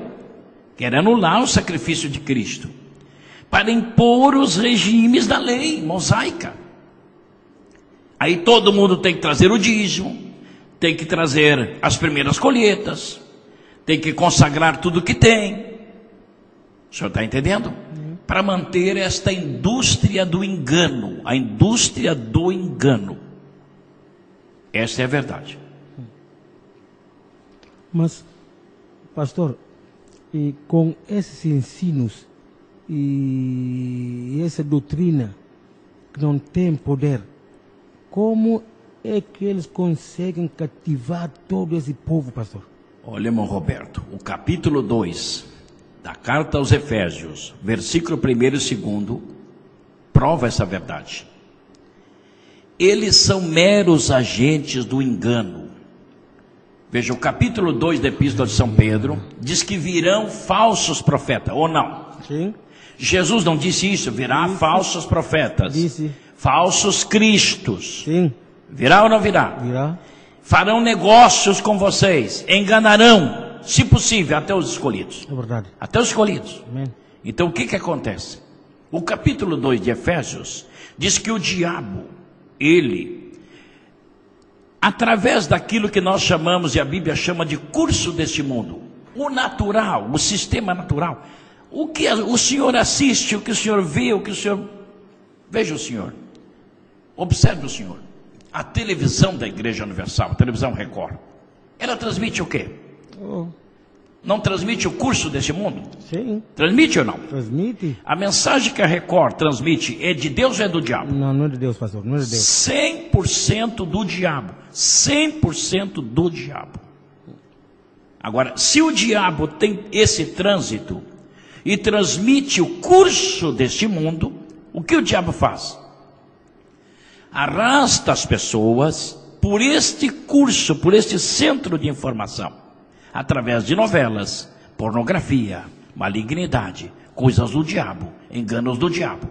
Querem anular o sacrifício de Cristo para impor os regimes da lei mosaica. Aí todo mundo tem que trazer o dízimo, tem que trazer as primeiras colheitas, tem que consagrar tudo que tem. O senhor está entendendo? Para manter esta indústria do engano, a indústria do engano. Essa é a verdade. Mas, pastor, e com esses ensinos e essa doutrina que não tem poder, como é que eles conseguem cativar todo esse povo, pastor? Olha, irmão Roberto, o capítulo 2 da carta aos Efésios, versículo 1 e 2, prova essa verdade. Eles são meros agentes do engano. Veja, o capítulo 2 da Epístola de São Pedro diz que virão falsos profetas, ou não? Sim. Jesus não disse isso, virá falsos profetas, Disse. Falsos cristos. Sim. Virá ou não virá? Virá. Farão negócios com vocês, enganarão, se possível, até os escolhidos. É verdade. Até os escolhidos. Amém. Então o que acontece? O capítulo 2 de Efésios diz que o diabo, ele, através daquilo que nós chamamos, e a Bíblia chama de curso deste mundo, o natural, o sistema natural, o que o senhor assiste, o que o senhor vê, o que o senhor... Veja o senhor, observe o senhor, a televisão da Igreja Universal, a televisão Record, ela transmite o quê? Oh. Não transmite o curso deste mundo? Sim. Transmite ou não? Transmite. A mensagem que a Record transmite é de Deus ou é do diabo? Não, não é de Deus, pastor, não é de Deus. 100% do diabo. 100% do diabo. Agora, se o diabo tem esse trânsito e transmite o curso deste mundo, o que o diabo faz? Arrasta as pessoas por este curso, por este centro de informação, através de novelas, pornografia, malignidade, coisas do diabo, enganos do diabo.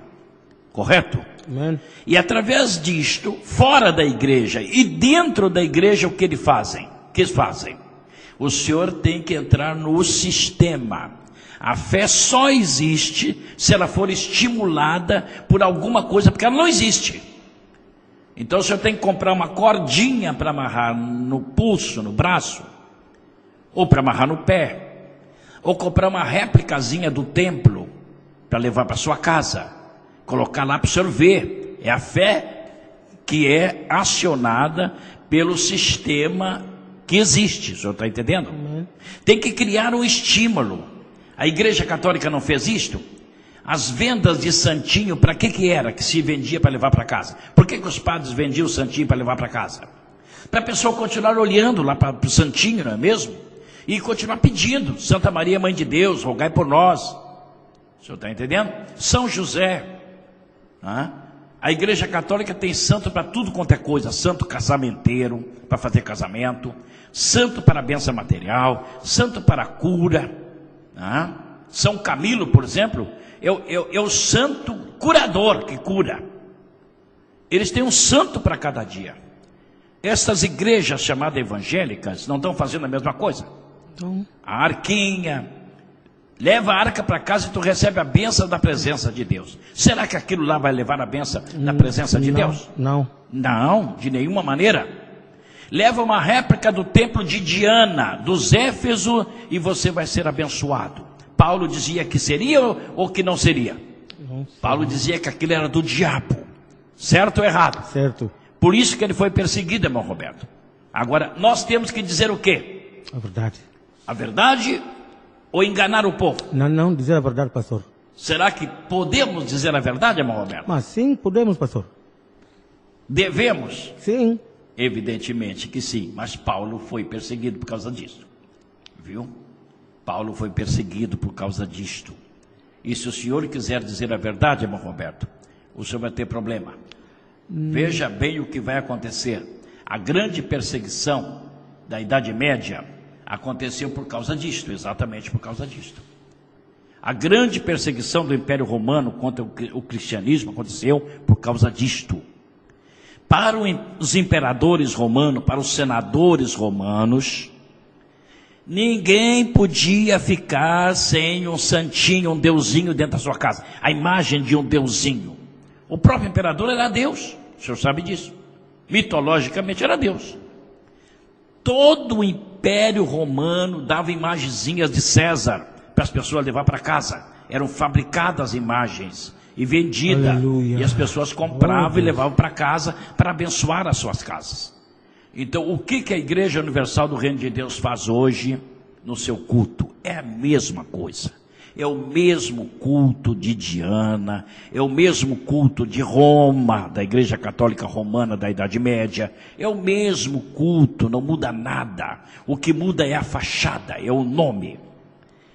Correto? Amém. E através disto, fora da igreja e dentro da igreja, o que eles fazem? O senhor tem que entrar no sistema. A fé só existe se ela for estimulada por alguma coisa, porque ela não existe. Então o senhor tem que comprar uma cordinha para amarrar no pulso, no braço, ou para amarrar no pé, ou comprar uma réplicazinha do templo para levar para sua casa, colocar lá para o senhor ver. É a fé que é acionada pelo sistema que existe, o senhor está entendendo? Tem que criar um estímulo. A Igreja Católica não fez isto? As vendas de santinho, para que era que se vendia para levar para casa? Por que os padres vendiam o santinho para levar para casa? Para a pessoa continuar olhando lá para o santinho, não é mesmo? E continuar pedindo, Santa Maria, Mãe de Deus, rogai por nós. O senhor está entendendo? São José. A Igreja Católica tem santo para tudo quanto é coisa. Santo casamenteiro, para fazer casamento. Santo para a bênção material. Santo para a cura. São Camilo, por exemplo, é o santo curador que cura. Eles têm um santo para cada dia. Estas igrejas chamadas evangélicas não estão fazendo a mesma coisa? Então, A arquinha, leva a arca para casa e tu recebe a bênção da presença de Deus. Será que aquilo lá vai levar a bênção da presença de Deus? Não. Não, de nenhuma maneira. Leva uma réplica do templo de Diana, dos Éfeso, e você vai ser abençoado. Paulo dizia que seria ou que não seria? Paulo dizia que aquilo era do diabo. Certo ou errado? Certo. Por isso que ele foi perseguido, irmão Roberto. Agora, nós temos que dizer o quê? A verdade. A verdade ou enganar o povo? Não dizer a verdade, pastor. Será que podemos dizer a verdade, irmão Roberto? Mas sim, podemos, pastor. Devemos. Sim. Evidentemente que sim, mas Paulo foi perseguido por causa disso, viu? Paulo foi perseguido por causa disto. E se o senhor quiser dizer a verdade, irmão Roberto, o senhor vai ter problema. Veja bem o que vai acontecer. A grande perseguição da Idade Média aconteceu por causa disto, exatamente por causa disto. A grande perseguição do Império Romano contra o cristianismo aconteceu por causa disto. Para os imperadores romanos, para os senadores romanos, ninguém podia ficar sem um santinho, um deusinho dentro da sua casa. A imagem de um deusinho. O próprio imperador era Deus, o senhor sabe disso. Mitologicamente era Deus. Todo o Império Romano dava imagenzinhas de César para as pessoas levar para casa. Eram fabricadas imagens e vendidas. Aleluia. E as pessoas compravam e levavam para casa para abençoar as suas casas. Então, o que a Igreja Universal do Reino de Deus faz hoje no seu culto? É a mesma coisa. É o mesmo culto de Diana, é o mesmo culto de Roma, da Igreja Católica Romana da Idade Média. É o mesmo culto, não muda nada. O que muda é a fachada, é o nome.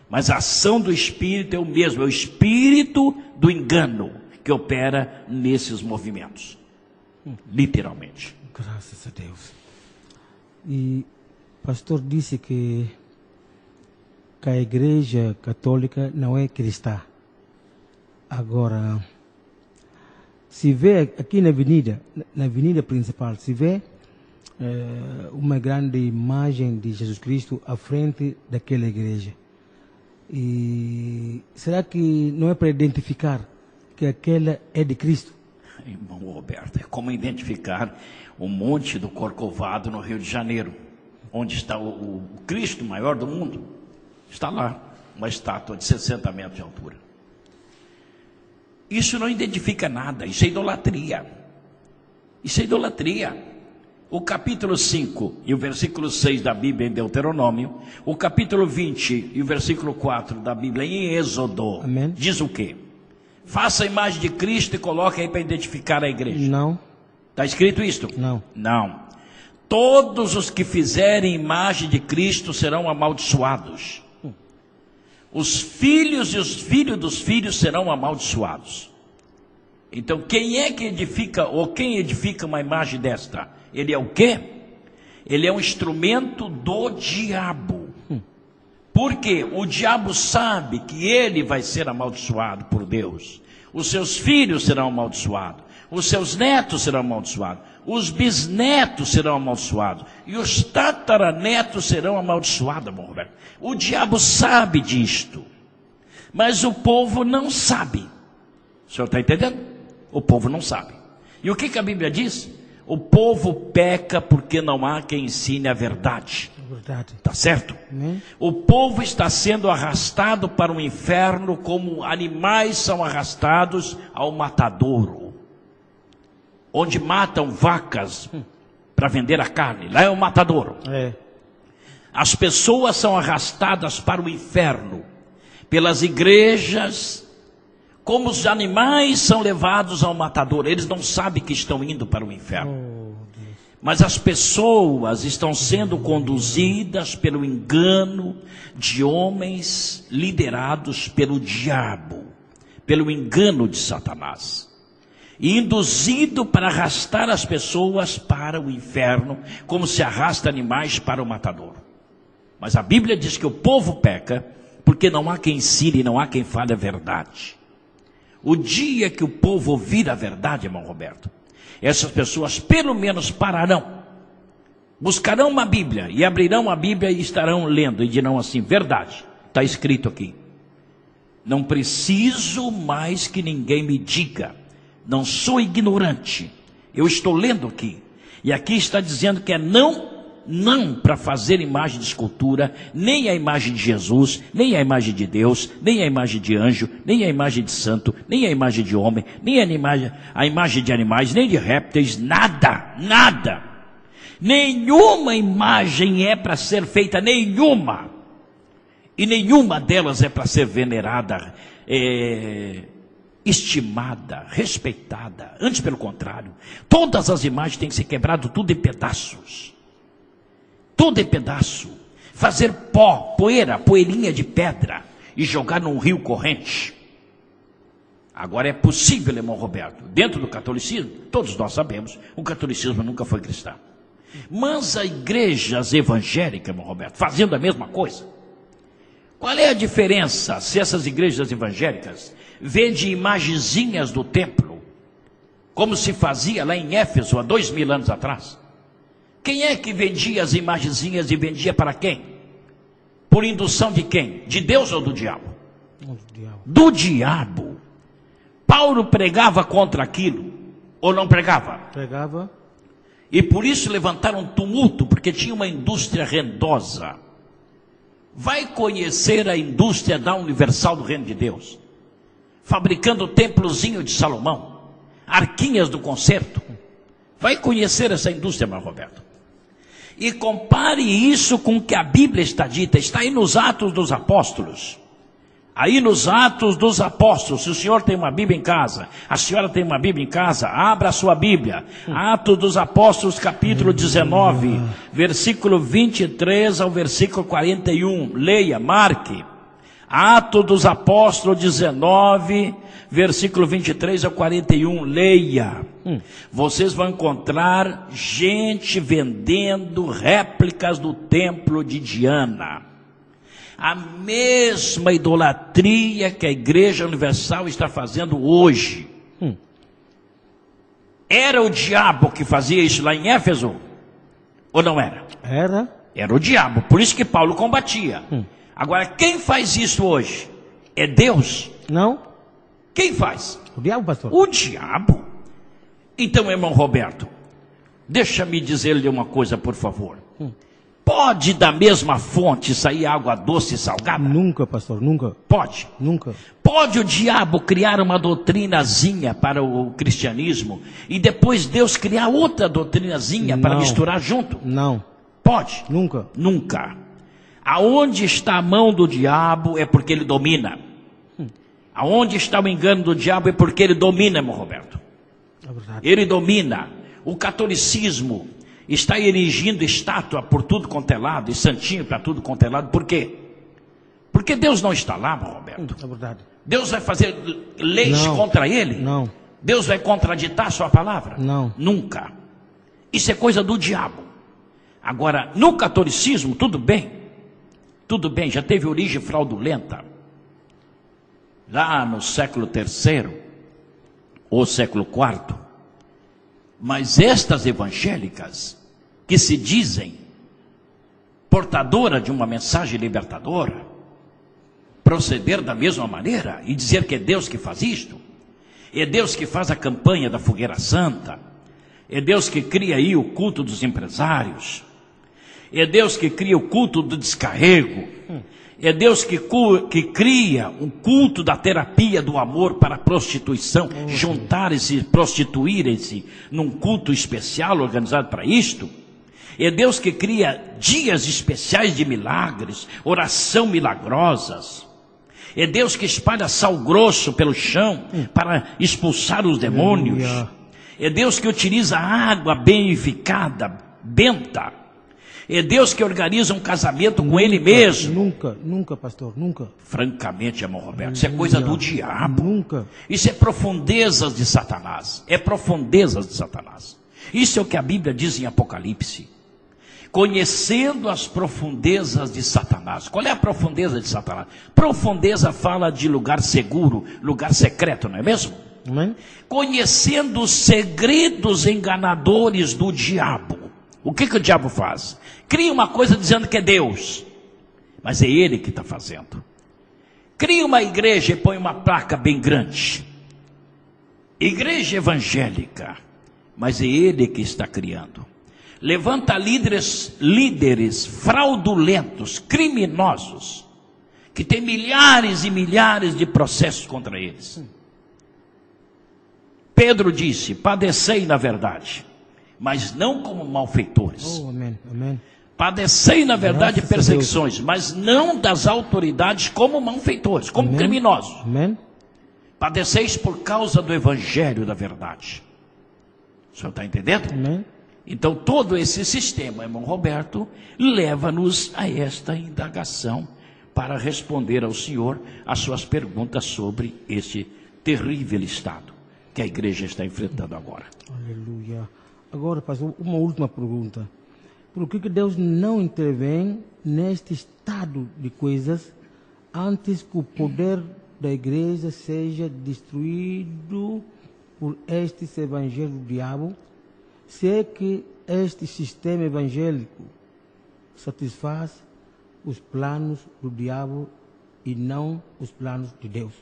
Mas a ação do Espírito é o mesmo, é o Espírito do engano que opera nesses movimentos. Literalmente. Graças a Deus. E o pastor disse que a Igreja Católica não é cristã. Agora, se vê aqui na avenida principal, se vê uma grande imagem de Jesus Cristo à frente daquela igreja. E será que não é para identificar que aquela é de Cristo? Irmão Roberto, é como identificar o Monte do Corcovado no Rio de Janeiro, onde está o Cristo maior do mundo. Está lá, uma estátua de 60 metros de altura. Isso não identifica nada, isso é idolatria. Isso é idolatria. O capítulo 5 e o versículo 6 da Bíblia em Deuteronômio, o capítulo 20 e o versículo 4 da Bíblia em Êxodo, Amém. Diz o quê? Faça a imagem de Cristo e coloque aí para identificar a igreja. Não. Está escrito isto? Não. Não. Todos os que fizerem imagem de Cristo serão amaldiçoados. Os filhos e os filhos dos filhos serão amaldiçoados. Então, quem é que edifica, ou quem edifica uma imagem desta? Ele é o quê? Ele é um instrumento do diabo. Porque o diabo sabe que ele vai ser amaldiçoado por Deus. Os seus filhos serão amaldiçoados. Os seus netos serão amaldiçoados. Os bisnetos serão amaldiçoados. E os tataranetos serão amaldiçoados, irmão Roberto. O diabo sabe disto. Mas o povo não sabe. O senhor está entendendo? O povo não sabe. E o que a Bíblia diz? O povo peca porque não há quem ensine a verdade. Verdade. Está certo? Amém. O povo está sendo arrastado para o inferno como animais são arrastados ao matadouro. Onde matam vacas para vender a carne. Lá é o matadouro. É. As pessoas são arrastadas para o inferno pelas igrejas, como os animais são levados ao matadouro. Eles não sabem que estão indo para o inferno. Mas as pessoas estão sendo conduzidas pelo engano de homens liderados pelo diabo, pelo engano de Satanás. E induzido para arrastar as pessoas para o inferno, como se arrasta animais para o matadouro. Mas a Bíblia diz que o povo peca, porque não há quem ensine, não há quem fale a verdade. O dia que o povo ouvir a verdade, irmão Roberto, essas pessoas pelo menos pararão, buscarão uma Bíblia, e abrirão a Bíblia e estarão lendo, e dirão assim, verdade, está escrito aqui. Não preciso mais que ninguém me diga, não sou ignorante, eu estou lendo aqui, e aqui está dizendo que é não para fazer imagem de escultura, nem a imagem de Jesus, nem a imagem de Deus, nem a imagem de anjo, nem a imagem de santo, nem a imagem de homem, nem a imagem de animais, nem de répteis, nada, nada. Nenhuma imagem é para ser feita, nenhuma. E nenhuma delas é para ser venerada estimada, respeitada. Antes, pelo contrário, todas as imagens têm que ser quebradas tudo em pedaços. Tudo em pedaço. Fazer pó, poeirinha de pedra e jogar num rio corrente. Agora é possível, irmão Roberto, dentro do catolicismo, todos nós sabemos, o catolicismo nunca foi cristão. Mas as igrejas evangélicas, irmão Roberto, fazendo a mesma coisa. Qual é a diferença se essas igrejas evangélicas vendem imagenzinhas do templo, como se fazia lá em Éfeso há 2000 anos atrás? Quem é que vendia as imagenzinhas e vendia para quem? Por indução de quem? De Deus ou do diabo? Do diabo. Paulo pregava contra aquilo, ou não pregava? Pregava. E por isso levantaram um tumulto, porque tinha uma indústria rendosa. Vai conhecer a indústria da Universal do Reino de Deus, fabricando o templozinho de Salomão, arquinhas do concerto. Vai conhecer essa indústria, irmão Roberto. E compare isso com o que a Bíblia está dita, está aí nos Atos dos Apóstolos. Aí nos Atos dos Apóstolos, se o senhor tem uma Bíblia em casa, a senhora tem uma Bíblia em casa, abra a sua Bíblia. Atos dos Apóstolos, capítulo 19, versículo 23 ao versículo 41. Leia, marque. Atos dos Apóstolos 19, versículo 23 ao 41. Leia. Vocês vão encontrar gente vendendo réplicas do templo de Diana. A mesma idolatria que a Igreja Universal está fazendo hoje. Era o diabo que fazia isso lá em Éfeso? Ou não era? Era. Era o diabo, por isso que Paulo combatia. Agora, quem faz isso hoje? É Deus? Não. Quem faz? O diabo, pastor. O diabo. Então, irmão Roberto, deixa-me dizer-lhe uma coisa, por favor. Pode da mesma fonte sair água doce e salgada? Nunca, pastor, nunca. Pode. Nunca. Pode o diabo criar uma doutrinazinha para o cristianismo e depois Deus criar outra doutrinazinha para misturar junto? Não. Pode? Nunca. Nunca. Aonde está a mão do diabo é porque ele domina. Aonde está o engano do diabo é porque ele domina, irmão Roberto. É verdade. Ele domina. O catolicismo está erigindo estátua por tudo quanto é lado, e santinho para tudo quanto é lado. Por quê? Porque Deus não está lá, meu Roberto. É verdade. Deus vai fazer leis contra ele? Não. Deus vai contraditar sua palavra? Não. Nunca. Isso é coisa do diabo. Agora, no catolicismo, tudo bem, já teve origem fraudulenta. Lá no século III, ou século IV. Mas estas evangélicas, que se dizem portadora de uma mensagem libertadora, proceder da mesma maneira e dizer que é Deus que faz isto, é Deus que faz a campanha da fogueira santa, é Deus que cria aí o culto dos empresários, é Deus que cria o culto do descarrego, é Deus que cria um culto da terapia do amor para a prostituição, juntarem-se, prostituírem-se num culto especial organizado para isto. É Deus que cria dias especiais de milagres, oração milagrosas. É Deus que espalha sal grosso pelo chão para expulsar os demônios. É Deus que utiliza água benificada, benta. É Deus que organiza um casamento com Ele mesmo. Nunca, pastor, nunca. Francamente, irmão Roberto, isso é coisa do diabo. Nunca. Isso é profundezas de Satanás. É profundezas de Satanás. Isso é o que a Bíblia diz em Apocalipse. Conhecendo as profundezas de Satanás. Qual é a profundeza de Satanás? Profundeza fala de lugar seguro, lugar secreto, não é mesmo? Amém? Conhecendo os segredos enganadores do diabo. O que o diabo faz? Cria uma coisa dizendo que é Deus, mas é ele que está fazendo. Cria uma igreja e põe uma placa bem grande, igreja evangélica, mas é ele que está criando. Levanta líderes fraudulentos, criminosos, que tem milhares e milhares de processos contra eles. Pedro disse: padecei na verdade, mas não como malfeitores. Amém, amém. Padecei na verdade perseguições, mas não das autoridades como malfeitores, como criminosos. Amém. Padeceis por causa do evangelho da verdade. O senhor está entendendo? Amém. Então todo esse sistema, irmão Roberto, leva-nos a esta indagação para responder ao senhor as suas perguntas sobre este terrível estado que a igreja está enfrentando agora. Aleluia. Agora, pastor, uma última pergunta. Por que Deus não intervém neste estado de coisas antes que o poder da igreja seja destruído por este evangelho do diabo? Se é que este sistema evangélico satisfaz os planos do diabo e não os planos de Deus.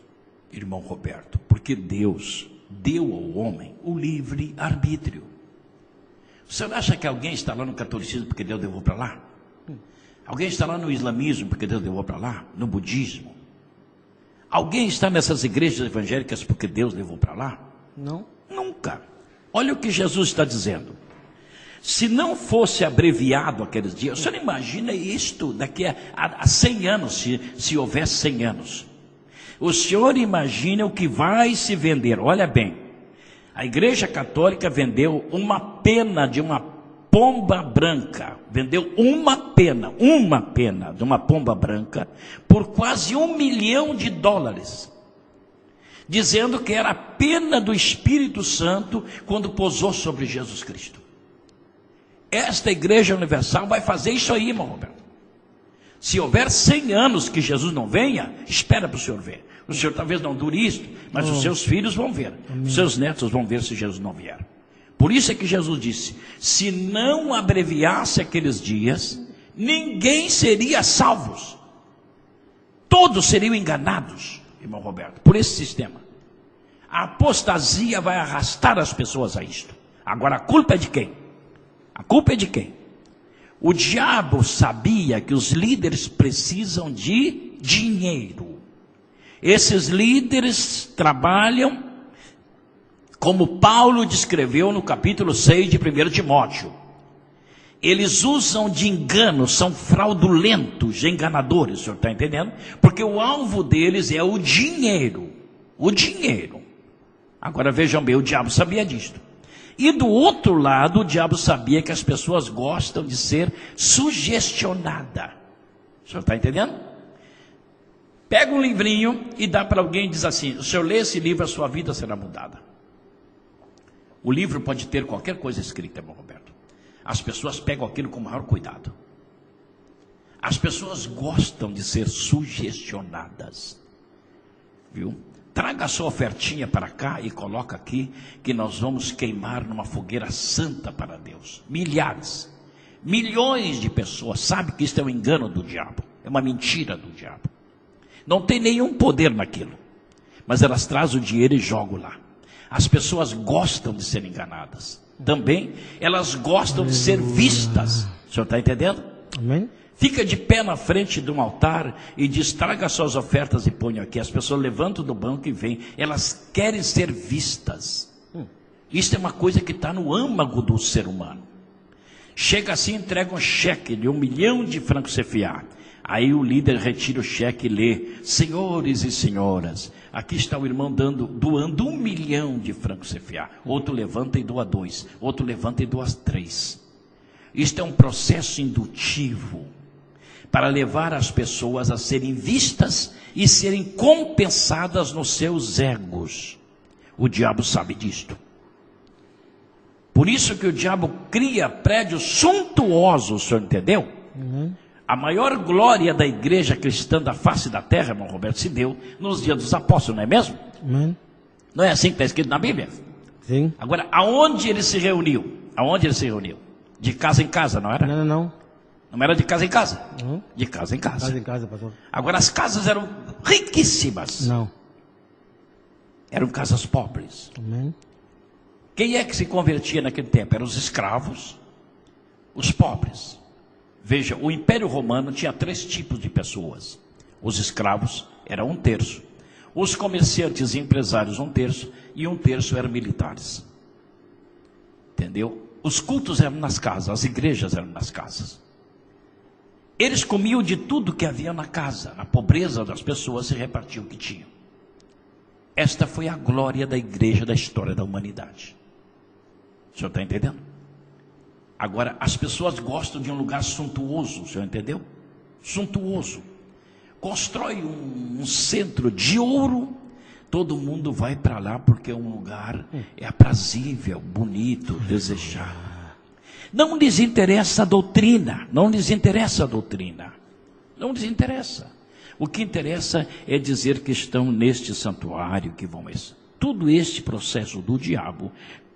Irmão Roberto, porque Deus deu ao homem o livre arbítrio. O senhor acha que alguém está lá no catolicismo porque Deus levou para lá? Alguém está lá no islamismo porque Deus levou para lá? No budismo? Alguém está nessas igrejas evangélicas porque Deus levou para lá? Não. Nunca. Olha o que Jesus está dizendo. Se não fosse abreviado aqueles dias, o senhor imagina isto daqui a 100 anos, se houver 100 anos. O senhor imagina o que vai se vender. Olha bem, a igreja católica vendeu uma pena de uma pomba branca. Vendeu uma pena de uma pomba branca por quase $1 milhão. Dizendo que era a pena do Espírito Santo quando pousou sobre Jesus Cristo. Esta igreja universal vai fazer isso aí, irmão Roberto. Se houver 100 anos que Jesus não venha, espera para o senhor ver. O senhor talvez não dure isso, mas os seus filhos vão ver. Amém. Os seus netos vão ver se Jesus não vier. Por isso é que Jesus disse, se não abreviasse aqueles dias, ninguém seria salvos. Todos seriam enganados, irmão Roberto, por esse sistema. A apostasia vai arrastar as pessoas a isto. Agora a culpa é de quem? A culpa é de quem? O diabo sabia que os líderes precisam de dinheiro. Esses líderes trabalham, como Paulo descreveu no capítulo 6 de 1 Timóteo. Eles usam de engano, são fraudulentos, enganadores, o senhor está entendendo? Porque o alvo deles é o dinheiro. O dinheiro. Agora vejam bem, o diabo sabia disto. E do outro lado, o diabo sabia que as pessoas gostam de ser sugestionadas. O senhor está entendendo? Pega um livrinho e dá para alguém e diz assim, o senhor lê esse livro, a sua vida será mudada. O livro pode ter qualquer coisa escrita, irmão Roberto. As pessoas pegam aquilo com o maior cuidado. As pessoas gostam de ser sugestionadas. Viu? Traga a sua ofertinha para cá e coloca aqui, que nós vamos queimar numa fogueira santa para Deus. Milhares, milhões de pessoas sabem que isso é um engano do diabo. É uma mentira do diabo. Não tem nenhum poder naquilo. Mas elas trazem o dinheiro e jogam lá. As pessoas gostam de ser enganadas. Também elas gostam de ser vistas. O senhor está entendendo? Amém. Fica de pé na frente de um altar e diz, traga suas ofertas e ponha aqui. As pessoas levantam do banco e vêm. Elas querem ser vistas. Isso é uma coisa que está no âmago do ser humano. Chega assim, entrega um cheque de 1 milhão de francos CFA. Aí o líder retira o cheque e lê, senhores e senhoras, aqui está o irmão doando 1 milhão de francos CFA. Outro levanta e doa 2. Outro levanta e doa 3. Isto é um processo indutivo para levar as pessoas a serem vistas e serem compensadas nos seus egos. O diabo sabe disto. Por isso que o diabo cria prédios suntuosos, o senhor entendeu? A maior glória da igreja cristã da face da terra, irmão Roberto, se deu nos dias dos apóstolos, não é mesmo? Não é assim que está escrito na Bíblia? Sim. Agora, aonde ele se reuniu? Aonde ele se reuniu? De casa em casa, não era? Não. Não era de casa em casa? De casa em casa. Casa em casa, pastor. Agora, as casas eram riquíssimas. Não. Eram casas pobres. Amém. Quem é que se convertia naquele tempo? Eram os escravos, os pobres. Veja, o Império Romano tinha 3 tipos de pessoas. Os escravos eram 1/3. Os comerciantes e empresários 1/3. E 1/3 eram militares. Entendeu? Os cultos eram nas casas, as igrejas eram nas casas. Eles comiam de tudo que havia na casa. Na pobreza das pessoas se repartiam o que tinham. Esta foi a glória da igreja da história da humanidade. O senhor está entendendo? Agora, as pessoas gostam de um lugar suntuoso, o senhor entendeu? Suntuoso. Constrói um centro de ouro, todo mundo vai para lá porque é um lugar aprazível, bonito, desejado. Não lhes interessa a doutrina, não lhes interessa a doutrina, não lhes interessa. O que interessa é dizer que estão neste santuário, que vão... Tudo este processo do diabo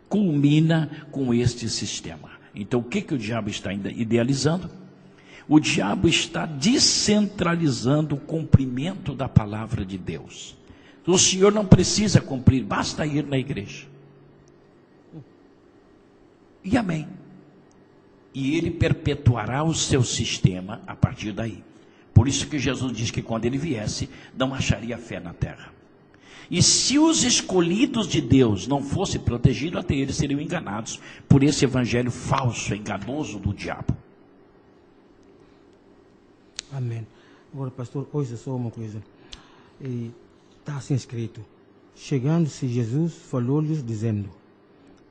culmina com este sistema. Então, o que o diabo está idealizando? O diabo está descentralizando o cumprimento da palavra de Deus. O senhor não precisa cumprir, basta ir na igreja. E amém. E ele perpetuará o seu sistema a partir daí. Por isso que Jesus diz que quando ele viesse, não acharia fé na terra. E se os escolhidos de Deus não fossem protegidos, até eles seriam enganados por esse evangelho falso, enganoso do diabo. Amém. Agora, pastor, hoje é só uma coisa. Está assim escrito: chegando-se Jesus, falou-lhes dizendo: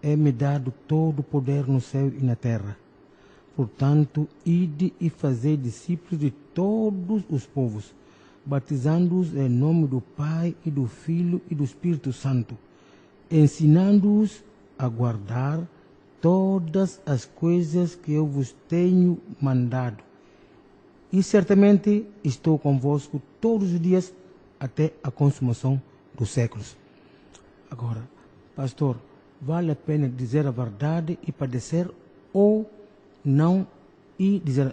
é-me dado todo o poder no céu e na terra. Portanto, ide e fazei discípulos de todos os povos, batizando-os em nome do Pai e do Filho e do Espírito Santo, ensinando-os a guardar todas as coisas que eu vos tenho mandado. E certamente estou convosco todos os dias até a consumação dos séculos. Agora, pastor, vale a pena dizer a verdade e padecer ou não e dizer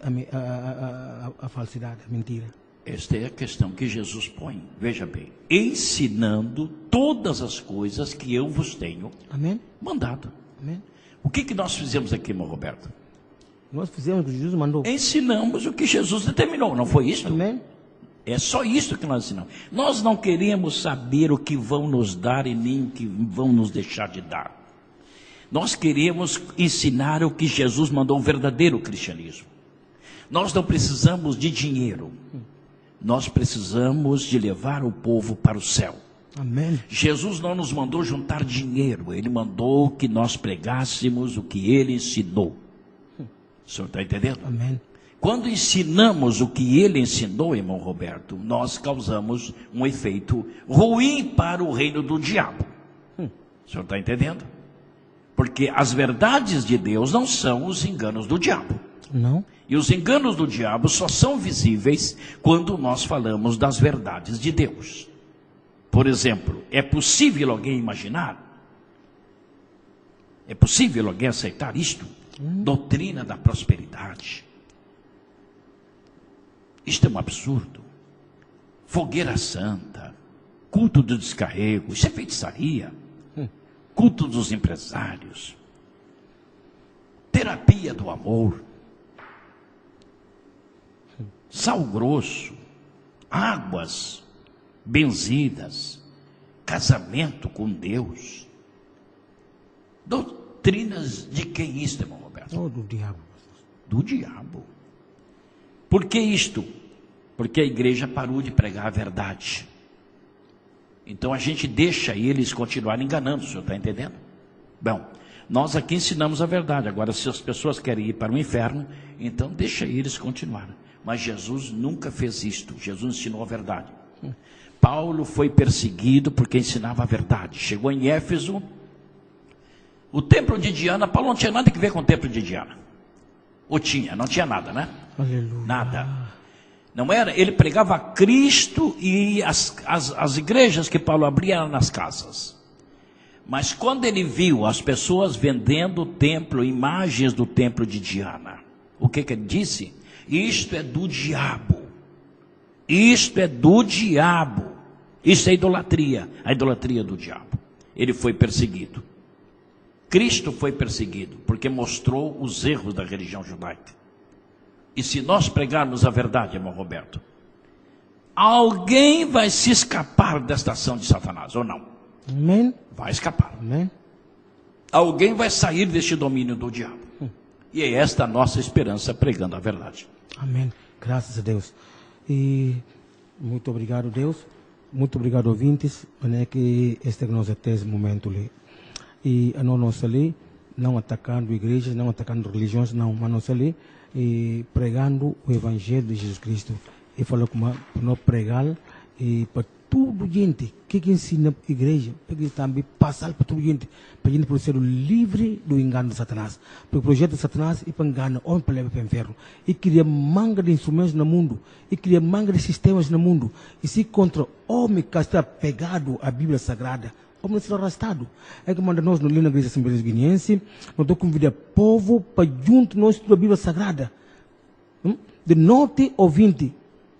a falsidade, a mentira? Esta é a questão que Jesus põe. Veja bem, ensinando todas as coisas que eu vos tenho mandado. Amém. O que nós fizemos aqui, irmão Roberto? Nós fizemos o que Jesus mandou. Ensinamos o que Jesus determinou, não foi isso? Amém. É só isso que nós ensinamos. Nós não queremos saber o que vão nos dar e nem o que vão nos deixar de dar. Nós queremos ensinar o que Jesus mandou, o verdadeiro cristianismo. Nós não precisamos de dinheiro. Nós precisamos de levar o povo para o céu. Amém. Jesus não nos mandou juntar dinheiro. Ele mandou que nós pregássemos o que ele ensinou. O senhor está entendendo? Amém. Quando ensinamos o que ele ensinou, irmão Roberto, nós causamos um efeito ruim para o reino do diabo. O senhor está entendendo? Porque as verdades de Deus não são os enganos do diabo. Não. E os enganos do diabo só são visíveis quando nós falamos das verdades de Deus. Por exemplo, é possível alguém imaginar? É possível alguém aceitar isto? Doutrina da prosperidade. Isto é um absurdo. Fogueira santa, culto do descarrego, isso é feitiçaria. Culto dos empresários, terapia do amor, sal grosso, águas benzidas, casamento com Deus. Doutrinas de quem isto, irmão Roberto? Oh, do diabo. Do diabo. Por que isto? Porque a igreja parou de pregar a verdade. Então a gente deixa eles continuarem enganando, o senhor está entendendo? Bom, nós aqui ensinamos a verdade. Agora, se as pessoas querem ir para o inferno, então deixa eles continuarem. Mas Jesus nunca fez isto. Jesus ensinou a verdade. Paulo foi perseguido porque ensinava a verdade. Chegou em Éfeso, o templo de Diana. Paulo não tinha nada a ver com o templo de Diana. Ou tinha? Não tinha nada, né? Aleluia. Nada. Não era? Ele pregava Cristo e as igrejas que Paulo abria eram nas casas. Mas quando ele viu as pessoas vendendo o templo, imagens do templo de Diana, o que ele disse? Isto é do diabo. Isto é do diabo. Isso é idolatria. A idolatria do diabo. Ele foi perseguido. Cristo foi perseguido porque mostrou os erros da religião judaica. E se nós pregarmos a verdade, irmão Roberto, alguém vai se escapar desta ação de Satanás, ou não? Amém. Vai escapar. Amém. Alguém vai sair deste domínio do diabo. E é esta a nossa esperança pregando a verdade. Amém. Graças a Deus. E muito obrigado, Deus. muito obrigado, ouvintes. É que este é o nosso momento ali. E a nós ali, não atacando igrejas, não atacando religiões, não, mas nós ali, pregando o Evangelho de Jesus Cristo. E falou como para nós pregar e para tudo gente que ensina a igreja, para que também passar para tudo gente, para a gente poder ser livre do engano de Satanás. Porque o projeto de Satanás é para enganar homem para levar para o inferno. E cria manga de instrumentos no mundo, e cria manga de sistemas no mundo. E se contra homem que está pegado à Bíblia Sagrada, homem será arrastado. É que manda nós no na igreja Assembleia Guineense, nós estamos convidando o povo para junto nós estudar a Bíblia Sagrada. De norte ao 20.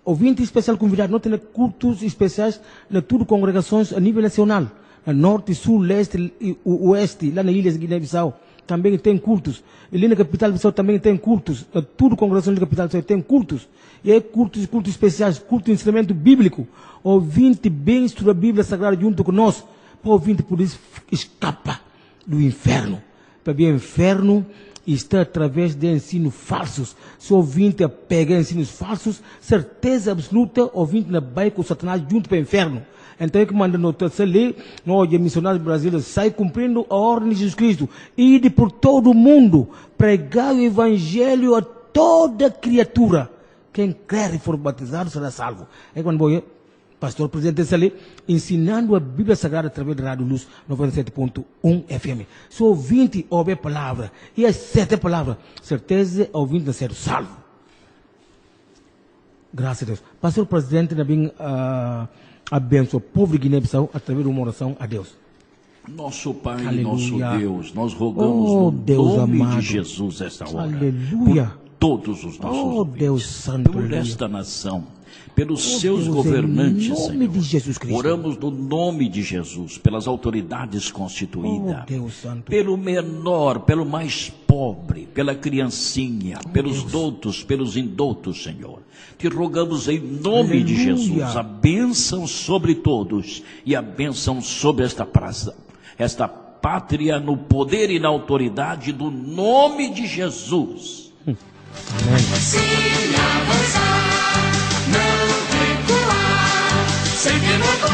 Ouvinte especial convidado, não tem cultos especiais na tudo congregações a nível nacional. Na norte, sul, leste e oeste, lá na ilha de Guiné-Bissau, também tem cultos. E ali na capital de Bissau também tem cultos. Na tudo congregações da capital de Bissau tem cultos. E é cultos especiais, culto de ensinamento bíblico. Ouvinte bem estuda a Bíblia Sagrada junto conosco. Para ouvinte por isso escapa do inferno. Para ver o inferno está através de ensinos falsos. Se o ouvinte pega ensinos falsos, certeza absoluta, o ouvinte na vai com Satanás junto para o inferno. Então é que manda notícia ali, nós, missionários brasileiros, sai cumprindo a ordem de Jesus Cristo, ide por todo o mundo, pregar o Evangelho a toda criatura. Quem crer e for batizado será salvo. É quando vou pastor presidente ali, ensinando a Bíblia Sagrada através da Rádio Luz 97.1 FM. Se o ouvinte ouve a palavra e aceita a palavra, certeza o ouvinte vai ser salvo. Graças a Deus. Pastor presidente também abençoa o povo de Guiné-Bissau através de uma oração a Deus. Nosso Pai, Aleluia. nosso Deus, nós rogamos no Deus nome amado. de Jesus esta hora. Aleluia. Por todos os nossos ouvintes, Deus santo, por aleluia. esta nação, pelos seus Deus, governantes, em nome Senhor. de Jesus Cristo. Oramos no nome de Jesus, pelas autoridades constituídas, Deus santo. pelo menor, pelo mais pobre, pela criancinha, pelos doutos, pelos indoutos, Senhor. Te rogamos em nome de Jesus, a bênção sobre todos e a bênção sobre esta praça, esta pátria, no poder e na autoridade do nome de Jesus. Amém. Se avançar, não recuar, sem derrotar.